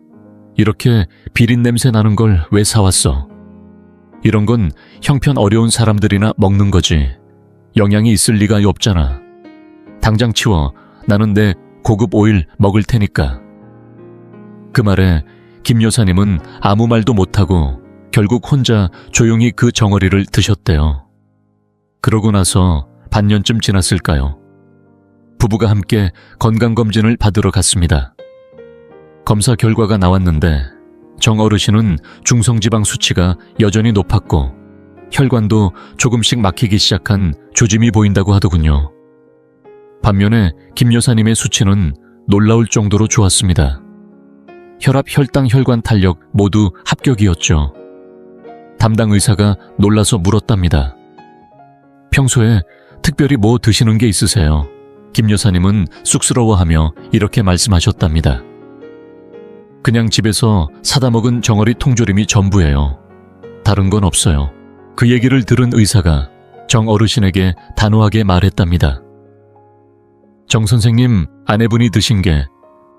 이렇게 비린냄새 나는 걸 왜 사왔어? 이런 건 형편 어려운 사람들이나 먹는 거지. 영양이 있을 리가 없잖아. 당장 치워. 나는 내 고급 오일 먹을 테니까. 그 말에 김 여사님은 아무 말도 못하고 결국 혼자 조용히 그 정어리를 드셨대요. 그러고 나서 반년쯤 지났을까요? 부부가 함께 건강검진을 받으러 갔습니다. 검사 결과가 나왔는데 정 어르신은 중성지방 수치가 여전히 높았고 혈관도 조금씩 막히기 시작한 조짐이 보인다고 하더군요. 반면에 김 여사님의 수치는 놀라울 정도로 좋았습니다. 혈압, 혈당, 혈관 탄력 모두 합격이었죠. 담당 의사가 놀라서 물었답니다. 평소에 특별히 뭐 드시는 게 있으세요? 김 여사님은 쑥스러워하며 이렇게 말씀하셨답니다. 그냥 집에서 사다 먹은 정어리 통조림이 전부예요. 다른 건 없어요. 그 얘기를 들은 의사가 정 어르신에게 단호하게 말했답니다. 정 선생님, 아내분이 드신 게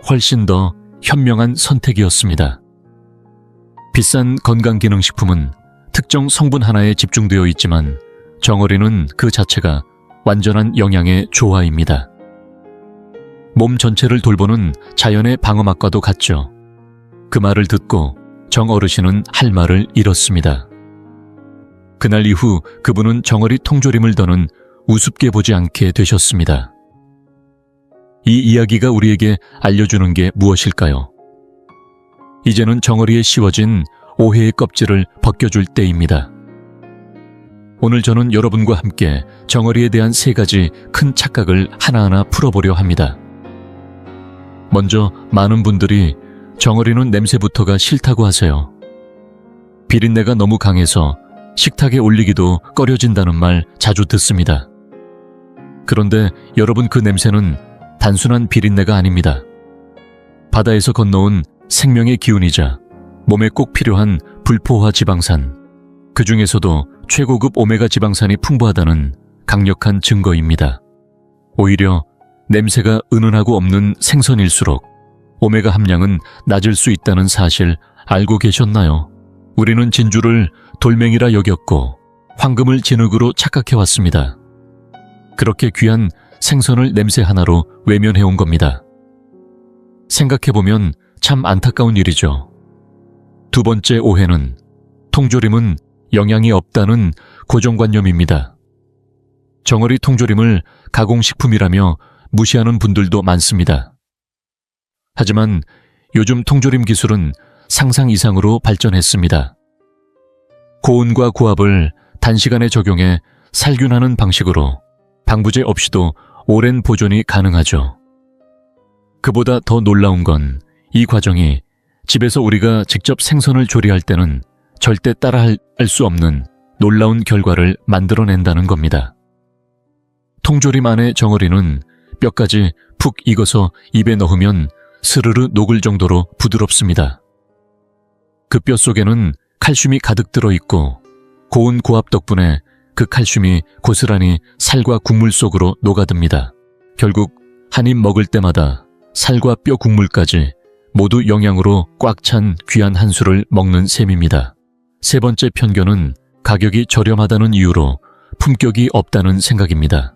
훨씬 더 현명한 선택이었습니다. 비싼 건강기능식품은 특정 성분 하나에 집중되어 있지만 정어리는 그 자체가 완전한 영양의 조화입니다. 몸 전체를 돌보는 자연의 방어막과도 같죠. 그 말을 듣고 정 어르신은 할 말을 잃었습니다. 그날 이후 그분은 정어리 통조림을 더는 우습게 보지 않게 되셨습니다. 이 이야기가 우리에게 알려주는 게 무엇일까요? 이제는 정어리에 씌워진 오해의 껍질을 벗겨줄 때입니다. 오늘 저는 여러분과 함께 정어리에 대한 3가지 큰 착각을 하나하나 풀어보려 합니다. 먼저 많은 분들이 정어리는 냄새부터가 싫다고 하세요. 비린내가 너무 강해서 식탁에 올리기도 꺼려진다는 말 자주 듣습니다. 그런데 여러분, 그 냄새는 단순한 비린내가 아닙니다. 바다에서 건너온 생명의 기운이자 몸에 꼭 필요한 불포화 지방산, 그 중에서도 최고급 오메가 지방산이 풍부하다는 강력한 증거입니다. 오히려 냄새가 은은하고 없는 생선일수록 오메가 함량은 낮을 수 있다는 사실 알고 계셨나요? 우리는 진주를 돌멩이라 여겼고 황금을 진흙으로 착각해왔습니다. 그렇게 귀한 생선을 냄새 하나로 외면해온 겁니다. 생각해보면 참 안타까운 일이죠. 두 번째 오해는 통조림은 영양이 없다는 고정관념입니다. 정어리 통조림을 가공식품이라며 무시하는 분들도 많습니다. 하지만 요즘 통조림 기술은 상상 이상으로 발전했습니다. 고온과 고압을 단시간에 적용해 살균하는 방식으로 방부제 없이도 오랜 보존이 가능하죠. 그보다 더 놀라운 건 이 과정이 집에서 우리가 직접 생선을 조리할 때는 절대 따라할 수 없는 놀라운 결과를 만들어낸다는 겁니다. 통조림 안의 정어리는 뼈까지 푹 익어서 입에 넣으면 스르르 녹을 정도로 부드럽습니다. 그 뼈 속에는 칼슘이 가득 들어있고 고온 고압 덕분에 그 칼슘이 고스란히 살과 국물 속으로 녹아듭니다. 결국 한 입 먹을 때마다 살과 뼈 국물까지 모두 영양으로 꽉 찬 귀한 한 수를 먹는 셈입니다. 세 번째 편견은 가격이 저렴하다는 이유로 품격이 없다는 생각입니다.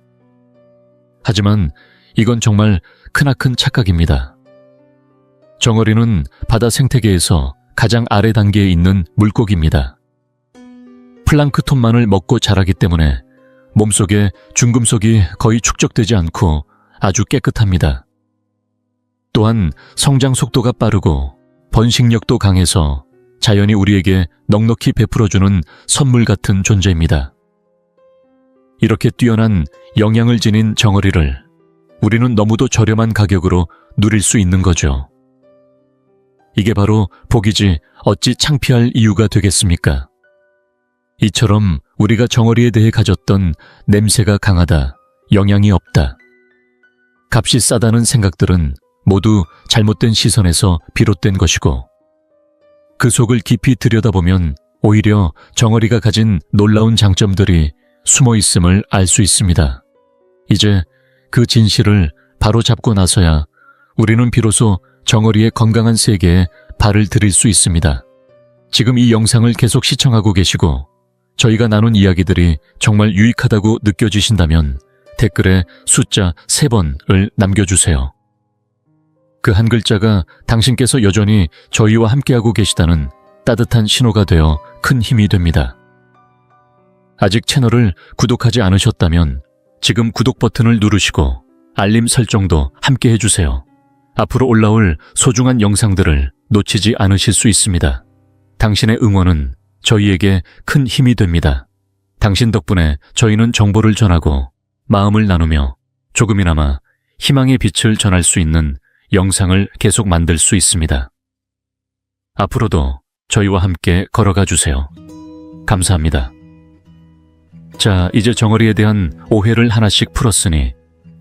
하지만 이건 정말 크나큰 착각입니다. 정어리는 바다 생태계에서 가장 아래 단계에 있는 물고기입니다. 플랑크톤만을 먹고 자라기 때문에 몸속에 중금속이 거의 축적되지 않고 아주 깨끗합니다. 또한 성장 속도가 빠르고 번식력도 강해서 자연이 우리에게 넉넉히 베풀어주는 선물 같은 존재입니다. 이렇게 뛰어난 영양을 지닌 정어리를 우리는 너무도 저렴한 가격으로 누릴 수 있는 거죠. 이게 바로 복이지 어찌 창피할 이유가 되겠습니까? 이처럼 우리가 정어리에 대해 가졌던 냄새가 강하다, 영양이 없다, 값이 싸다는 생각들은 모두 잘못된 시선에서 비롯된 것이고, 그 속을 깊이 들여다보면 오히려 정어리가 가진 놀라운 장점들이 숨어 있음을 알 수 있습니다. 이제 그 진실을 바로 잡고 나서야 우리는 비로소 정어리의 건강한 세계에 발을 들일 수 있습니다. 지금 이 영상을 계속 시청하고 계시고 저희가 나눈 이야기들이 정말 유익하다고 느껴지신다면 댓글에 숫자 3번을 남겨주세요. 그 한 글자가 당신께서 여전히 저희와 함께하고 계시다는 따뜻한 신호가 되어 큰 힘이 됩니다. 아직 채널을 구독하지 않으셨다면 지금 구독 버튼을 누르시고 알림 설정도 함께 해주세요. 앞으로 올라올 소중한 영상들을 놓치지 않으실 수 있습니다. 당신의 응원은 저희에게 큰 힘이 됩니다. 당신 덕분에 저희는 정보를 전하고 마음을 나누며 조금이나마 희망의 빛을 전할 수 있는 영상을 계속 만들 수 있습니다. 앞으로도 저희와 함께 걸어가 주세요. 감사합니다. 자, 이제 정어리에 대한 오해를 하나씩 풀었으니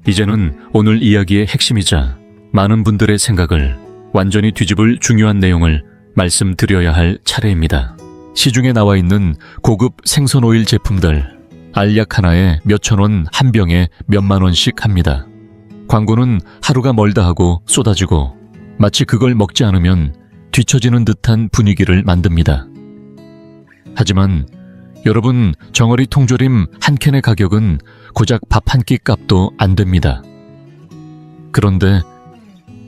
이제는 오늘 이야기의 핵심이자 많은 분들의 생각을 완전히 뒤집을 중요한 내용을 말씀드려야 할 차례입니다. 시중에 나와 있는 고급 생선오일 제품들, 알약 하나에 몇천 원, 한 병에 몇만 원씩 합니다. 광고는 하루가 멀다 하고 쏟아지고 마치 그걸 먹지 않으면 뒤처지는 듯한 분위기를 만듭니다. 하지만 여러분, 정어리 통조림 한 캔의 가격은 고작 밥 한 끼 값도 안 됩니다. 그런데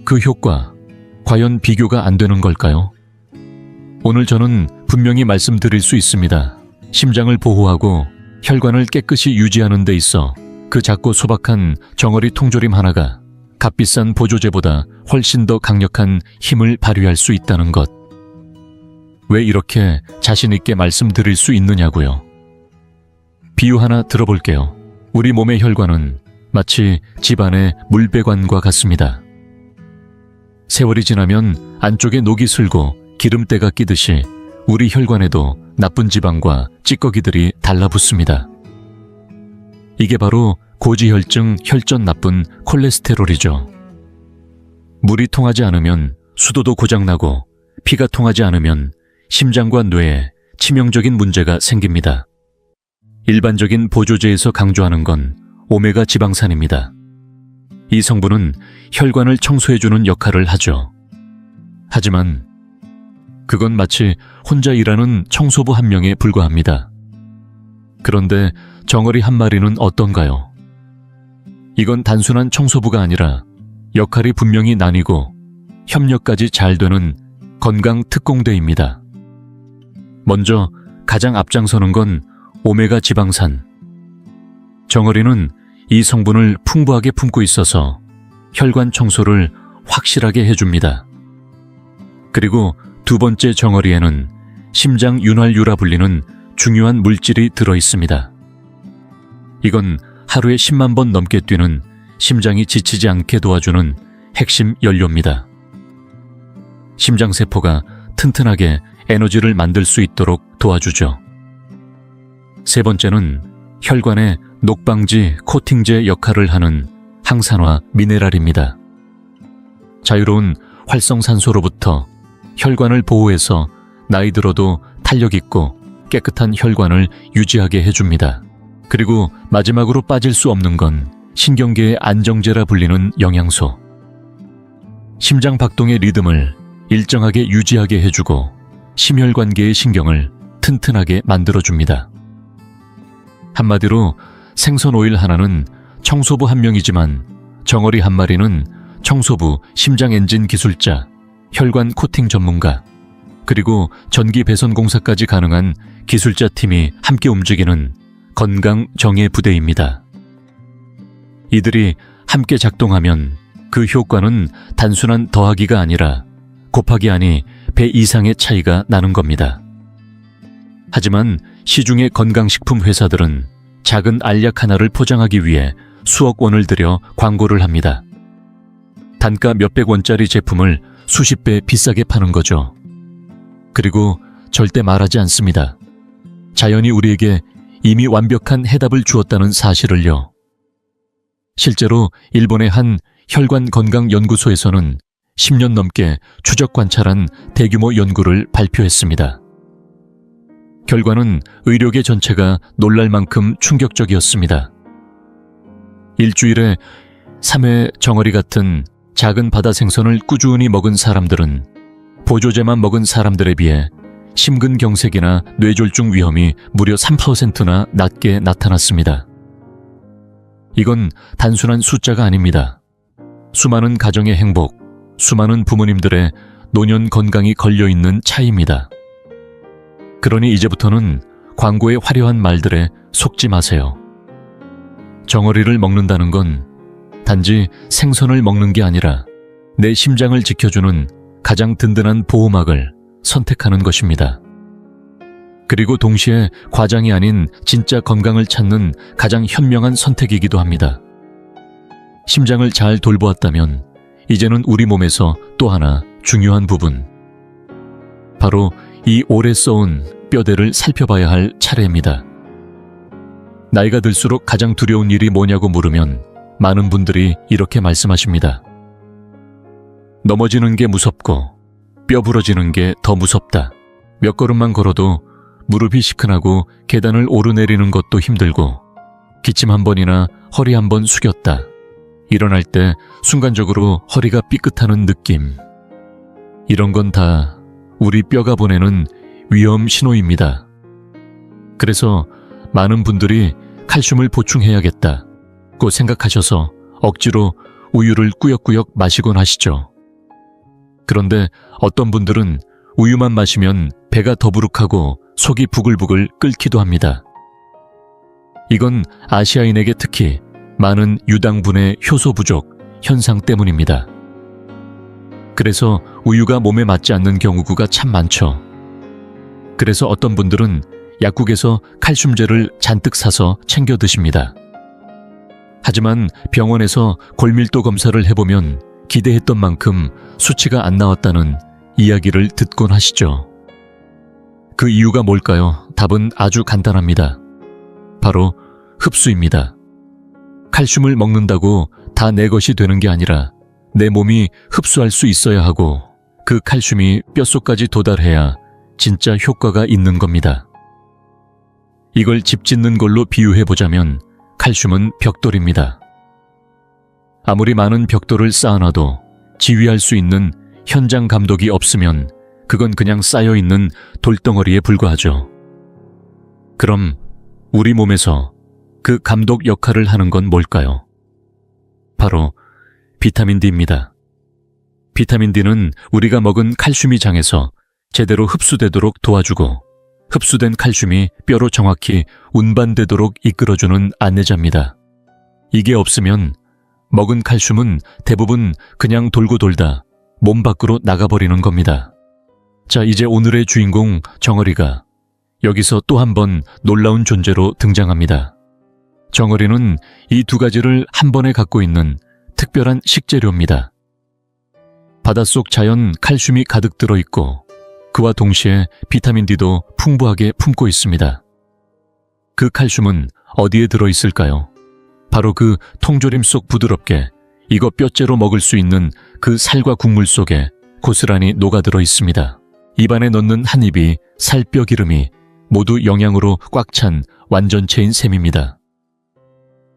그 효과, 과연 비교가 안 되는 걸까요? 오늘 저는 분명히 말씀드릴 수 있습니다. 심장을 보호하고 혈관을 깨끗이 유지하는 데 있어 그 작고 소박한 정어리 통조림 하나가 값비싼 보조제보다 훨씬 더 강력한 힘을 발휘할 수 있다는 것. 왜 이렇게 자신 있게 말씀드릴 수 있느냐고요. 비유 하나 들어볼게요. 우리 몸의 혈관은 마치 집안의 물배관과 같습니다. 세월이 지나면 안쪽에 녹이 슬고 기름때가 끼듯이 우리 혈관에도 나쁜 지방과 찌꺼기들이 달라붙습니다. 이게 바로 고지혈증, 혈전 나쁜 콜레스테롤이죠. 물이 통하지 않으면 수도도 고장나고 피가 통하지 않으면 심장과 뇌에 치명적인 문제가 생깁니다. 일반적인 보조제에서 강조하는 건 오메가 지방산입니다. 이 성분은 혈관을 청소해주는 역할을 하죠. 하지만 그건 마치 혼자 일하는 청소부 한 명에 불과합니다. 그런데 정어리 한 마리는 어떤가요? 이건 단순한 청소부가 아니라 역할이 분명히 나뉘고 협력까지 잘 되는 건강 특공대입니다. 먼저 가장 앞장서는 건 오메가 지방산. 정어리는 이 성분을 풍부하게 품고 있어서 혈관 청소를 확실하게 해줍니다. 그리고 두 번째 정어리에는 심장 윤활유라 불리는 중요한 물질이 들어있습니다. 이건 하루에 10만 번 넘게 뛰는 심장이 지치지 않게 도와주는 핵심 연료입니다. 심장세포가 튼튼하게 에너지를 만들 수 있도록 도와주죠. 세 번째는 혈관의 녹방지 코팅제 역할을 하는 항산화 미네랄입니다. 자유로운 활성산소로부터 혈관을 보호해서 나이 들어도 탄력 있고 깨끗한 혈관을 유지하게 해줍니다. 그리고 마지막으로 빠질 수 없는 건 신경계의 안정제라 불리는 영양소. 심장 박동의 리듬을 일정하게 유지하게 해주고 심혈관계의 신경을 튼튼하게 만들어줍니다. 한마디로 생선 오일 하나는 청소부 한 명이지만 정어리 한 마리는 청소부, 심장 엔진 기술자, 혈관 코팅 전문가, 그리고 전기 배선 공사까지 가능한 기술자 팀이 함께 움직이는 건강 정예 부대입니다. 이들이 함께 작동하면 그 효과는 단순한 더하기가 아니라 곱하기 아니 배 이상의 차이가 나는 겁니다. 하지만 시중의 건강식품 회사들은 작은 알약 하나를 포장하기 위해 수억 원을 들여 광고를 합니다. 단가 몇백 원짜리 제품을 수십 배 비싸게 파는 거죠. 그리고 절대 말하지 않습니다. 자연이 우리에게 이미 완벽한 해답을 주었다는 사실을요. 실제로 일본의 한 혈관 건강 연구소에서는 10년 넘게 추적 관찰한 대규모 연구를 발표했습니다. 결과는 의료계 전체가 놀랄 만큼 충격적이었습니다. 일주일에 3회 정어리 같은 작은 바다 생선을 꾸준히 먹은 사람들은 보조제만 먹은 사람들에 비해 심근경색이나 뇌졸중 위험이 무려 3%나 낮게 나타났습니다. 이건 단순한 숫자가 아닙니다. 수많은 가정의 행복, 수많은 부모님들의 노년 건강이 걸려있는 차이입니다. 그러니 이제부터는 광고의 화려한 말들에 속지 마세요. 정어리를 먹는다는 건 단지 생선을 먹는 게 아니라 내 심장을 지켜주는 가장 든든한 보호막을 선택하는 것입니다. 그리고 동시에 과장이 아닌 진짜 건강을 찾는 가장 현명한 선택이기도 합니다. 심장을 잘 돌보았다면 이제는 우리 몸에서 또 하나 중요한 부분, 바로 이 오래 써온 뼈대를 살펴봐야 할 차례입니다. 나이가 들수록 가장 두려운 일이 뭐냐고 물으면 많은 분들이 이렇게 말씀하십니다. 넘어지는 게 무섭고 뼈 부러지는 게 더 무섭다. 몇 걸음만 걸어도 무릎이 시큰하고 계단을 오르내리는 것도 힘들고 기침 한 번이나 허리 한 번 숙였다. 일어날 때 순간적으로 허리가 삐끗하는 느낌. 이런 건 다 우리 뼈가 보내는 위험 신호입니다. 그래서 많은 분들이 칼슘을 보충해야겠다고 생각하셔서 억지로 우유를 꾸역꾸역 마시곤 하시죠. 그런데 어떤 분들은 우유만 마시면 배가 더부룩하고 속이 부글부글 끓기도 합니다. 이건 아시아인에게 특히 많은 유당분의 효소 부족 현상 때문입니다. 그래서 우유가 몸에 맞지 않는 경우가 참 많죠. 그래서 어떤 분들은 약국에서 칼슘제를 잔뜩 사서 챙겨 드십니다. 하지만 병원에서 골밀도 검사를 해보면 기대했던 만큼 수치가 안 나왔다는 이야기를 듣곤 하시죠. 그 이유가 뭘까요? 답은 아주 간단합니다. 바로 흡수입니다. 칼슘을 먹는다고 다 내 것이 되는 게 아니라 내 몸이 흡수할 수 있어야 하고 그 칼슘이 뼛속까지 도달해야 진짜 효과가 있는 겁니다. 이걸 집 짓는 걸로 비유해보자면 칼슘은 벽돌입니다. 아무리 많은 벽돌을 쌓아놔도 지휘할 수 있는 현장 감독이 없으면 그건 그냥 쌓여있는 돌덩어리에 불과하죠. 그럼 우리 몸에서 그 감독 역할을 하는 건 뭘까요? 바로 비타민 D입니다. 비타민 D는 우리가 먹은 칼슘이 장에서 제대로 흡수되도록 도와주고 흡수된 칼슘이 뼈로 정확히 운반되도록 이끌어주는 안내자입니다. 이게 없으면 먹은 칼슘은 대부분 그냥 돌고 돌다 몸 밖으로 나가버리는 겁니다. 자, 이제 오늘의 주인공 정어리가 여기서 또 한 번 놀라운 존재로 등장합니다. 정어리는 이 두 가지를 한 번에 갖고 있는 특별한 식재료입니다. 바닷속 자연 칼슘이 가득 들어있고 그와 동시에 비타민 D도 풍부하게 품고 있습니다. 그 칼슘은 어디에 들어있을까요? 바로 그 통조림 속 부드럽게 이거 뼈째로 먹을 수 있는 그 살과 국물 속에 고스란히 녹아들어 있습니다. 입안에 넣는 한 입이 살뼈 기름이 모두 영양으로 꽉 찬 완전체인 셈입니다.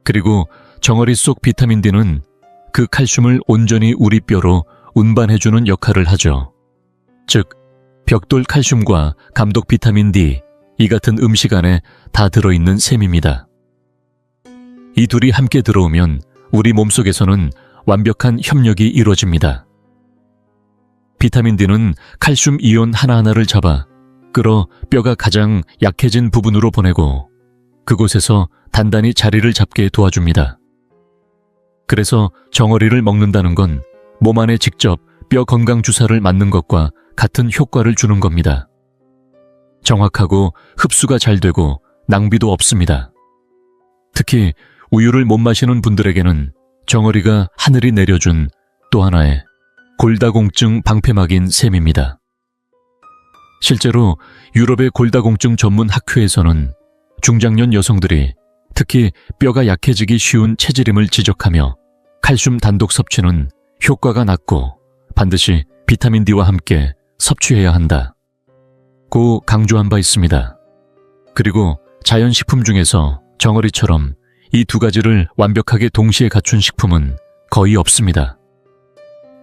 그리고 정어리 속 비타민 D는 그 칼슘을 온전히 우리 뼈로 운반해주는 역할을 하죠. 즉, 벽돌 칼슘과 감독 비타민 D, 이 같은 음식 안에 다 들어있는 셈입니다. 이 둘이 함께 들어오면 우리 몸속에서는 완벽한 협력이 이루어집니다. 비타민 D는 칼슘 이온 하나하나를 잡아 끌어 뼈가 가장 약해진 부분으로 보내고 그곳에서 단단히 자리를 잡게 도와줍니다. 그래서 정어리를 먹는다는 건 몸 안에 직접 뼈 건강 주사를 맞는 것과 같은 효과를 주는 겁니다. 정확하고 흡수가 잘 되고 낭비도 없습니다. 특히 우유를 못 마시는 분들에게는 정어리가 하늘이 내려준 또 하나의 골다공증 방패막인 셈입니다. 실제로 유럽의 골다공증 전문 학회에서는 중장년 여성들이 특히 뼈가 약해지기 쉬운 체질임을 지적하며 칼슘 단독 섭취는 효과가 낮고 반드시 비타민 D와 함께 섭취해야 한다고 강조한 바 있습니다. 그리고 자연식품 중에서 정어리처럼 이 두 가지를 완벽하게 동시에 갖춘 식품은 거의 없습니다.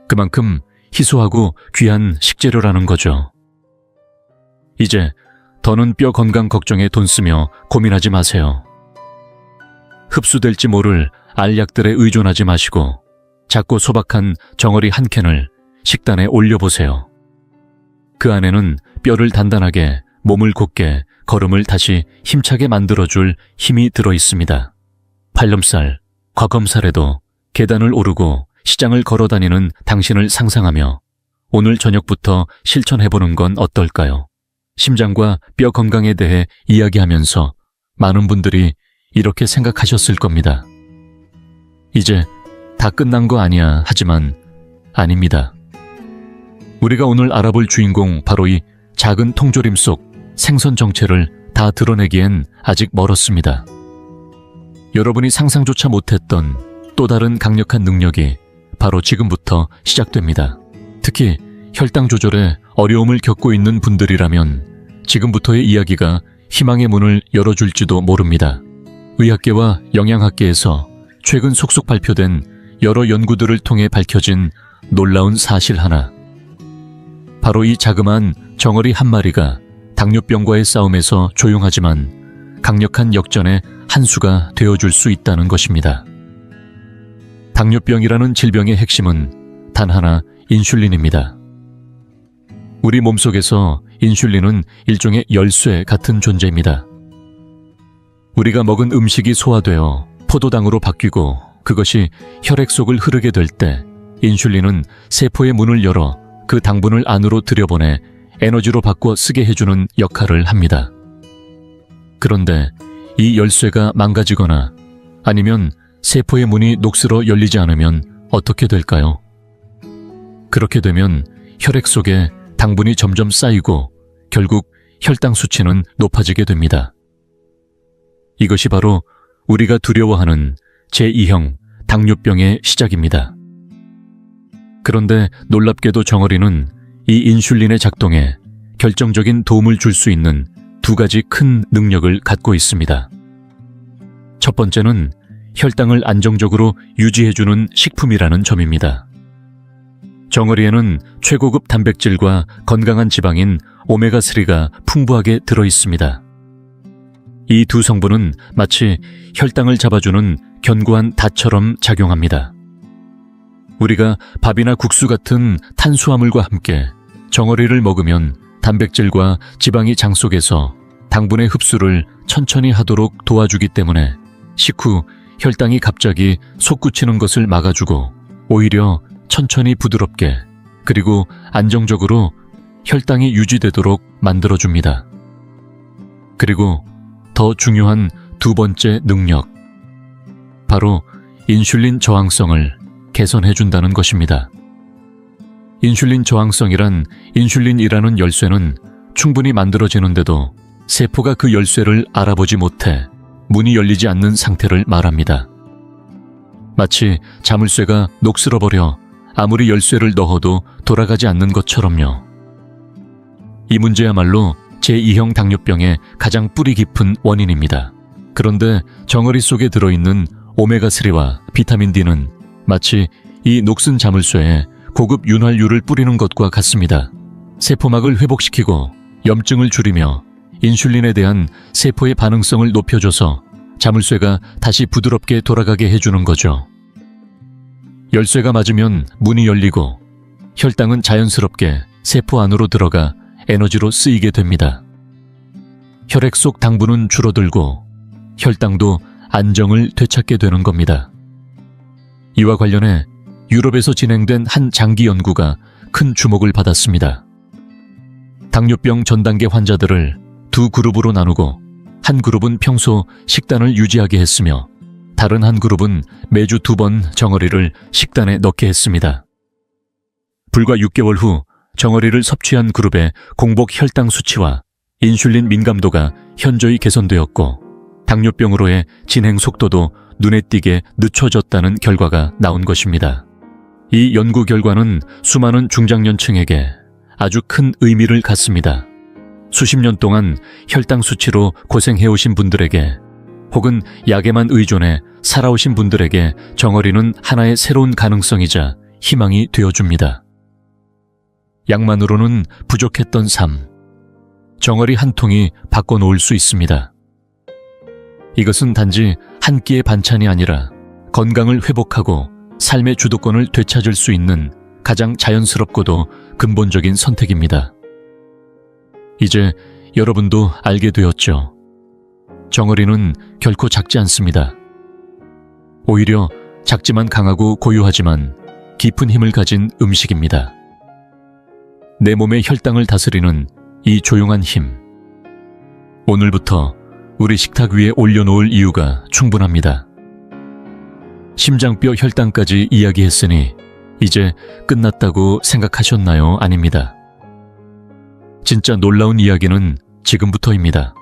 그만큼 희소하고 귀한 식재료라는 거죠. 이제 더는 뼈 건강 걱정에 돈 쓰며 고민하지 마세요. 흡수될지 모를 알약들에 의존하지 마시고 작고 소박한 정어리 한 캔을 식단에 올려보세요. 그 안에는 뼈를 단단하게, 몸을 곧게, 걸음을 다시 힘차게 만들어줄 힘이 들어있습니다. 팔름살, 과검살에도 계단을 오르고 시장을 걸어다니는 당신을 상상하며 오늘 저녁부터 실천해보는 건 어떨까요? 심장과 뼈 건강에 대해 이야기하면서 많은 분들이 이렇게 생각하셨을 겁니다. 이제 다 끝난 거 아니야. 하지만 아닙니다. 우리가 오늘 알아볼 주인공 바로 이 작은 통조림 속 생선 정체를 다 드러내기엔 아직 멀었습니다. 여러분이 상상조차 못했던 또 다른 강력한 능력이 바로 지금부터 시작됩니다. 특히 혈당 조절에 어려움을 겪고 있는 분들이라면 지금부터의 이야기가 희망의 문을 열어줄지도 모릅니다. 의학계와 영양학계에서 최근 속속 발표된 여러 연구들을 통해 밝혀진 놀라운 사실 하나. 바로 이 자그마한 정어리 한 마리가 당뇨병과의 싸움에서 조용하지만 강력한 역전의 한 수가 되어줄 수 있다는 것입니다. 당뇨병이라는 질병의 핵심은 단 하나, 인슐린입니다. 우리 몸속에서 인슐린은 일종의 열쇠 같은 존재입니다. 우리가 먹은 음식이 소화되어 포도당으로 바뀌고 그것이 혈액 속을 흐르게 될 때 인슐린은 세포의 문을 열어 그 당분을 안으로 들여보내 에너지로 바꿔 쓰게 해주는 역할을 합니다. 그런데 이 열쇠가 망가지거나 아니면 세포의 문이 녹슬어 열리지 않으면 어떻게 될까요? 그렇게 되면 혈액 속에 당분이 점점 쌓이고 결국 혈당 수치는 높아지게 됩니다. 이것이 바로 우리가 두려워하는 제2형 당뇨병의 시작입니다. 그런데 놀랍게도 정어리는 이 인슐린의 작동에 결정적인 도움을 줄 수 있는 두 가지 큰 능력을 갖고 있습니다. 첫 번째는 혈당을 안정적으로 유지해주는 식품이라는 점입니다. 정어리에는 최고급 단백질과 건강한 지방인 오메가3가 풍부하게 들어있습니다. 이 두 성분은 마치 혈당을 잡아주는 견고한 닷처럼 작용합니다. 우리가 밥이나 국수 같은 탄수화물과 함께 정어리를 먹으면 단백질과 지방이 장 속에서 당분의 흡수를 천천히 하도록 도와주기 때문에 식후 혈당이 갑자기 솟구치는 것을 막아주고 오히려 천천히 부드럽게 그리고 안정적으로 혈당이 유지되도록 만들어줍니다. 그리고 더 중요한 두 번째 능력, 바로 인슐린 저항성을 개선해준다는 것입니다. 인슐린 저항성이란 인슐린이라는 열쇠는 충분히 만들어지는데도 세포가 그 열쇠를 알아보지 못해 문이 열리지 않는 상태를 말합니다. 마치 자물쇠가 녹슬어버려 아무리 열쇠를 넣어도 돌아가지 않는 것처럼요. 이 문제야말로 제2형 당뇨병의 가장 뿌리 깊은 원인입니다. 그런데 정어리 속에 들어있는 오메가3와 비타민 D는 마치 이 녹슨 자물쇠에 고급 윤활유를 뿌리는 것과 같습니다. 세포막을 회복시키고 염증을 줄이며 인슐린에 대한 세포의 반응성을 높여줘서 자물쇠가 다시 부드럽게 돌아가게 해주는 거죠. 열쇠가 맞으면 문이 열리고 혈당은 자연스럽게 세포 안으로 들어가 에너지로 쓰이게 됩니다. 혈액 속 당분은 줄어들고 혈당도 안정을 되찾게 되는 겁니다. 이와 관련해 유럽에서 진행된 한 장기 연구가 큰 주목을 받았습니다. 당뇨병 전단계 환자들을 두 그룹으로 나누고 한 그룹은 평소 식단을 유지하게 했으며 다른 한 그룹은 매주 2번 정어리를 식단에 넣게 했습니다. 불과 6개월 후 정어리를 섭취한 그룹의 공복 혈당 수치와 인슐린 민감도가 현저히 개선되었고 당뇨병으로의 진행 속도도 눈에 띄게 늦춰졌다는 결과가 나온 것입니다. 이 연구 결과는 수많은 중장년층에게 아주 큰 의미를 갖습니다. 수십 년 동안 혈당 수치로 고생해오신 분들에게 혹은 약에만 의존해 살아오신 분들에게 정어리는 하나의 새로운 가능성이자 희망이 되어줍니다. 약만으로는 부족했던 삶, 정어리 한 통이 바꿔놓을 수 있습니다. 이것은 단지 한 끼의 반찬이 아니라 건강을 회복하고 삶의 주도권을 되찾을 수 있는 가장 자연스럽고도 근본적인 선택입니다. 이제 여러분도 알게 되었죠. 정어리는 결코 작지 않습니다. 오히려 작지만 강하고 고유하지만 깊은 힘을 가진 음식입니다. 내 몸의 혈당을 다스리는 이 조용한 힘. 오늘부터 우리 식탁 위에 올려놓을 이유가 충분합니다. 심장뼈 혈당까지 이야기했으니 이제 끝났다고 생각하셨나요? 아닙니다. 진짜 놀라운 이야기는 지금부터입니다.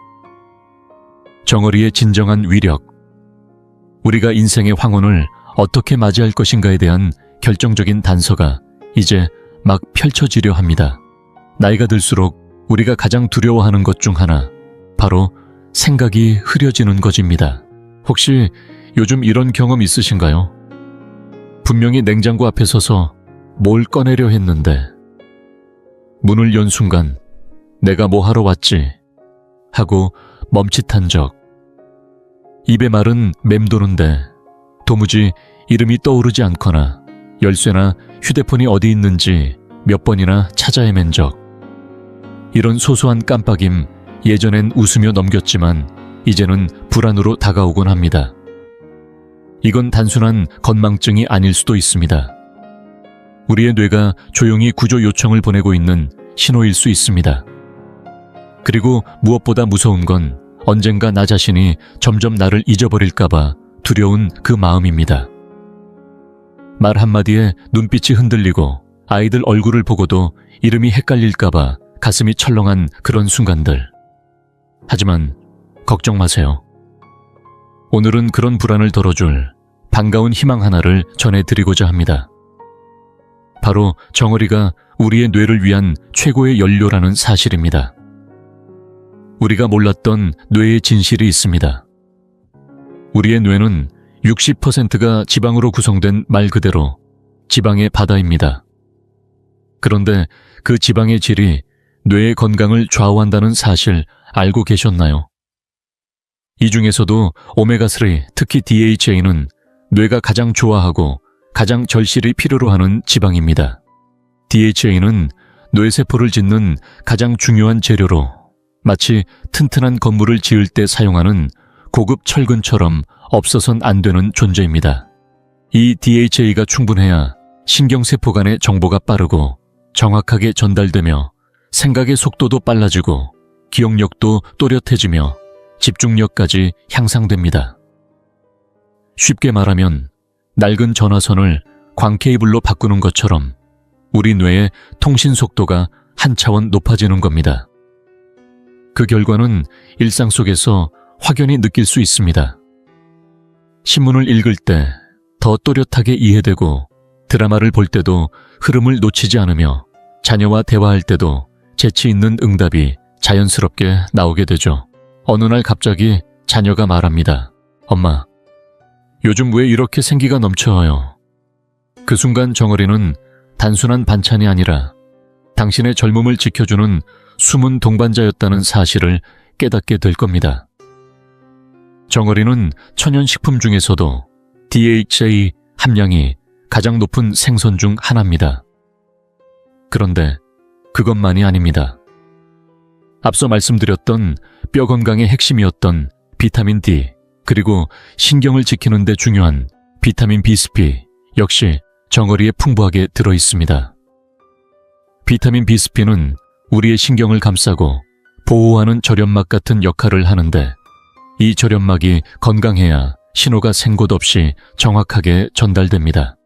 정어리의 진정한 위력. 우리가 인생의 황혼을 어떻게 맞이할 것인가에 대한 결정적인 단서가 이제 막 펼쳐지려 합니다. 나이가 들수록 우리가 가장 두려워하는 것 중 하나, 바로 생각이 흐려지는 것입니다. 혹시 요즘 이런 경험 있으신가요? 분명히 냉장고 앞에 서서 뭘 꺼내려 했는데 문을 연 순간 내가 뭐 하러 왔지? 하고 멈칫한 적. 입에 말은 맴도는데 도무지 이름이 떠오르지 않거나 열쇠나 휴대폰이 어디 있는지 몇 번이나 찾아 헤맨 적. 이런 소소한 깜빡임 예전엔 웃으며 넘겼지만 이제는 불안으로 다가오곤 합니다. 이건 단순한 건망증이 아닐 수도 있습니다. 우리의 뇌가 조용히 구조 요청을 보내고 있는 신호일 수 있습니다. 그리고 무엇보다 무서운 건 언젠가 나 자신이 점점 나를 잊어버릴까봐 두려운 그 마음입니다. 말 한마디에 눈빛이 흔들리고 아이들 얼굴을 보고도 이름이 헷갈릴까봐 가슴이 철렁한 그런 순간들. 하지만 걱정 마세요. 오늘은 그런 불안을 덜어줄 반가운 희망 하나를 전해드리고자 합니다. 바로 정어리가 우리의 뇌를 위한 최고의 연료라는 사실입니다. 우리가 몰랐던 뇌의 진실이 있습니다. 우리의 뇌는 60%가 지방으로 구성된 말 그대로 지방의 바다입니다. 그런데 그 지방의 질이 뇌의 건강을 좌우한다는 사실 알고 계셨나요? 이 중에서도 오메가3, 특히 DHA는 뇌가 가장 좋아하고 가장 절실히 필요로 하는 지방입니다. DHA는 뇌세포를 짓는 가장 중요한 재료로 마치 튼튼한 건물을 지을 때 사용하는 고급 철근처럼 없어선 안 되는 존재입니다. 이 DHA가 충분해야 신경세포 간의 정보가 빠르고 정확하게 전달되며 생각의 속도도 빨라지고 기억력도 또렷해지며 집중력까지 향상됩니다. 쉽게 말하면 낡은 전화선을 광케이블로 바꾸는 것처럼 우리 뇌의 통신 속도가 한 차원 높아지는 겁니다. 그 결과는 일상 속에서 확연히 느낄 수 있습니다. 신문을 읽을 때 더 또렷하게 이해되고 드라마를 볼 때도 흐름을 놓치지 않으며 자녀와 대화할 때도 재치 있는 응답이 자연스럽게 나오게 되죠. 어느 날 갑자기 자녀가 말합니다. 엄마, 요즘 왜 이렇게 생기가 넘쳐요? 그 순간 정어리는 단순한 반찬이 아니라 당신의 젊음을 지켜주는 숨은 동반자였다는 사실을 깨닫게 될 겁니다. 정어리는 천연식품 중에서도 DHA 함량이 가장 높은 생선 중 하나입니다. 그런데 그것만이 아닙니다. 앞서 말씀드렸던 뼈 건강의 핵심이었던 비타민 D, 그리고 신경을 지키는 데 중요한 비타민 B3 역시 정어리에 풍부하게 들어있습니다. 비타민 B3는 우리의 신경을 감싸고 보호하는 절연막 같은 역할을 하는데 이 절연막이 건강해야 신호가 생 곳 없이 정확하게 전달됩니다.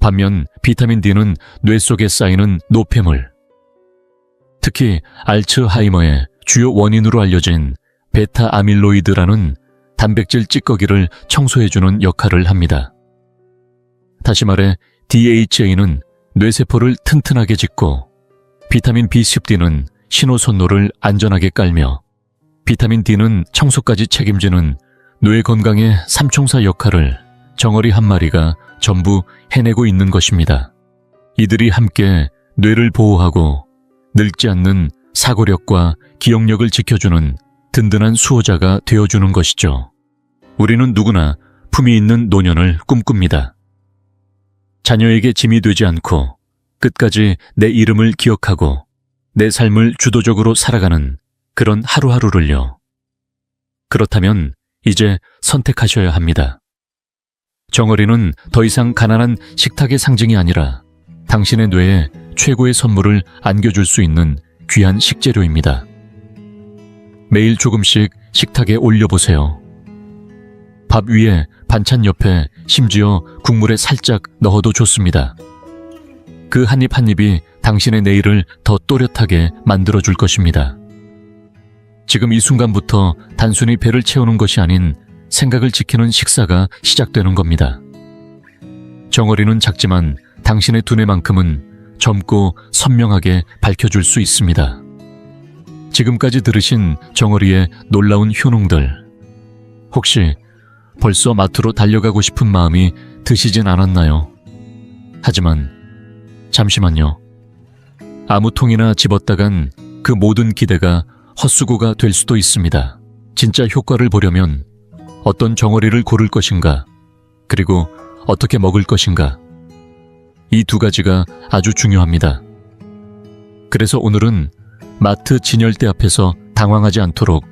반면 비타민 D는 뇌 속에 쌓이는 노폐물, 특히 알츠하이머의 주요 원인으로 알려진 베타 아밀로이드라는 단백질 찌꺼기를 청소해주는 역할을 합니다. 다시 말해 DHA는 뇌세포를 튼튼하게 짓고 비타민 B10D는 신호선로를 안전하게 깔며 비타민 D는 청소까지 책임지는 뇌 건강의 삼총사 역할을 정어리 한 마리가 전부 해내고 있는 것입니다. 이들이 함께 뇌를 보호하고 늙지 않는 사고력과 기억력을 지켜주는 든든한 수호자가 되어주는 것이죠. 우리는 누구나 품위 있는 노년을 꿈꿉니다. 자녀에게 짐이 되지 않고 끝까지 내 이름을 기억하고 내 삶을 주도적으로 살아가는 그런 하루하루를요. 그렇다면 이제 선택하셔야 합니다. 정어리는 더 이상 가난한 식탁의 상징이 아니라 당신의 뇌에 최고의 선물을 안겨줄 수 있는 귀한 식재료입니다. 매일 조금씩 식탁에 올려보세요. 밥 위에, 반찬 옆에, 심지어 국물에 살짝 넣어도 좋습니다. 그 한 입 한 입이 당신의 내일을 더 또렷하게 만들어줄 것입니다. 지금 이 순간부터 단순히 배를 채우는 것이 아닌 생각을 지키는 식사가 시작되는 겁니다. 정어리는 작지만 당신의 두뇌만큼은 젊고 선명하게 밝혀줄 수 있습니다. 지금까지 들으신 정어리의 놀라운 효능들, 혹시 벌써 마트로 달려가고 싶은 마음이 드시진 않았나요? 하지만 잠시만요. 아무 통이나 집었다간 그 모든 기대가 헛수고가 될 수도 있습니다. 진짜 효과를 보려면 어떤 정어리를 고를 것인가, 그리고 어떻게 먹을 것인가, 이 두 가지가 아주 중요합니다. 그래서 오늘은 마트 진열대 앞에서 당황하지 않도록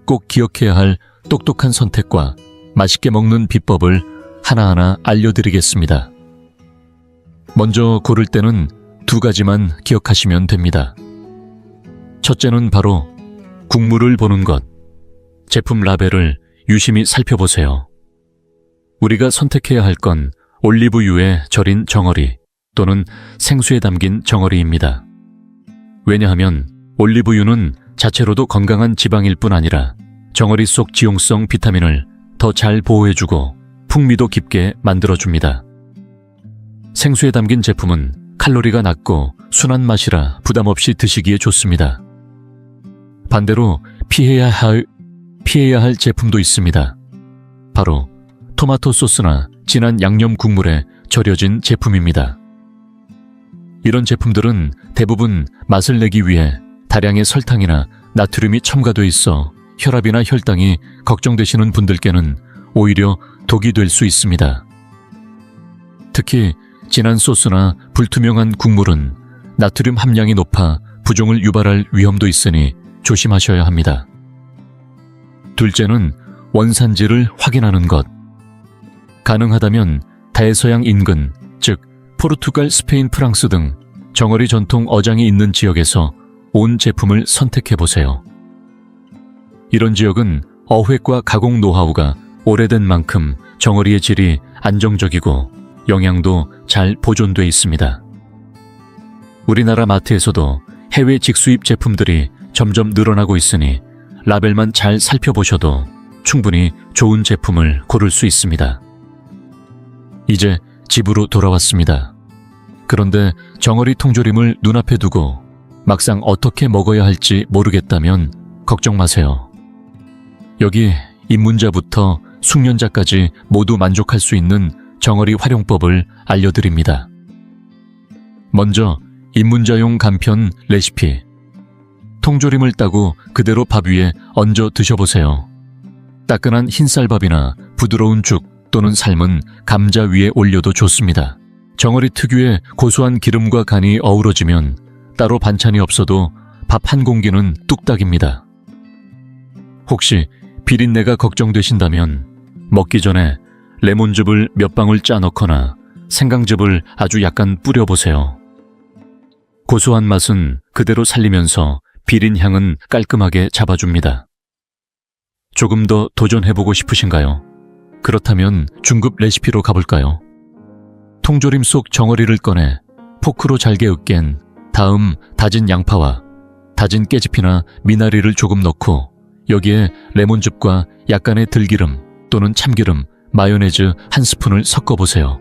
꼭 기억해야 할 똑똑한 선택과 맛있게 먹는 비법을 하나하나 알려드리겠습니다. 먼저 고를 때는 두 가지만 기억하시면 됩니다. 첫째는 바로 국물을 보는 것. 제품 라벨을 유심히 살펴보세요. 우리가 선택해야 할 건 올리브유에 절인 정어리 또는 생수에 담긴 정어리입니다. 왜냐하면 올리브유는 자체로도 건강한 지방일 뿐 아니라 정어리 속 지용성 비타민을 더 잘 보호해주고 풍미도 깊게 만들어줍니다. 생수에 담긴 제품은 칼로리가 낮고 순한 맛이라 부담 없이 드시기에 좋습니다. 반대로 피해야 할 제품도 있습니다. 바로 토마토 소스나 진한 양념 국물에 절여진 제품입니다. 이런 제품들은 대부분 맛을 내기 위해 다량의 설탕이나 나트륨이 첨가돼 있어 혈압이나 혈당이 걱정되시는 분들께는 오히려 독이 될 수 있습니다. 특히 진한 소스나 불투명한 국물은 나트륨 함량이 높아 부종을 유발할 위험도 있으니 조심하셔야 합니다. 둘째는 원산지를 확인하는 것. 가능하다면 다해서양 인근, 즉 포르투갈, 스페인, 프랑스 등 정어리 전통 어장이 있는 지역에서 온 제품을 선택해보세요. 이런 지역은 어획과 가공 노하우가 오래된 만큼 정어리의 질이 안정적이고 영양도 잘 보존돼 있습니다. 우리나라 마트에서도 해외 직수입 제품들이 점점 늘어나고 있으니 라벨만 잘 살펴보셔도 충분히 좋은 제품을 고를 수 있습니다. 이제 집으로 돌아왔습니다. 그런데 정어리 통조림을 눈앞에 두고 막상 어떻게 먹어야 할지 모르겠다면 걱정 마세요. 여기 입문자부터 숙련자까지 모두 만족할 수 있는 정어리 활용법을 알려드립니다. 먼저 입문자용 간편 레시피. 통조림을 따고 그대로 밥 위에 얹어 드셔보세요. 따끈한 흰쌀밥이나 부드러운 죽 또는 삶은 감자 위에 올려도 좋습니다. 정어리 특유의 고소한 기름과 간이 어우러지면 따로 반찬이 없어도 밥 한 공기는 뚝딱입니다. 혹시 비린내가 걱정되신다면 먹기 전에 레몬즙을 몇 방울 짜 넣거나 생강즙을 아주 약간 뿌려보세요. 고소한 맛은 그대로 살리면서 비린 향은 깔끔하게 잡아줍니다. 조금 더 도전해보고 싶으신가요? 그렇다면 중급 레시피로 가볼까요? 통조림 속 정어리를 꺼내 포크로 잘게 으깬 다음 다진 양파와 다진 깨지피나 미나리를 조금 넣고 여기에 레몬즙과 약간의 들기름 또는 참기름, 마요네즈 한 스푼을 섞어보세요.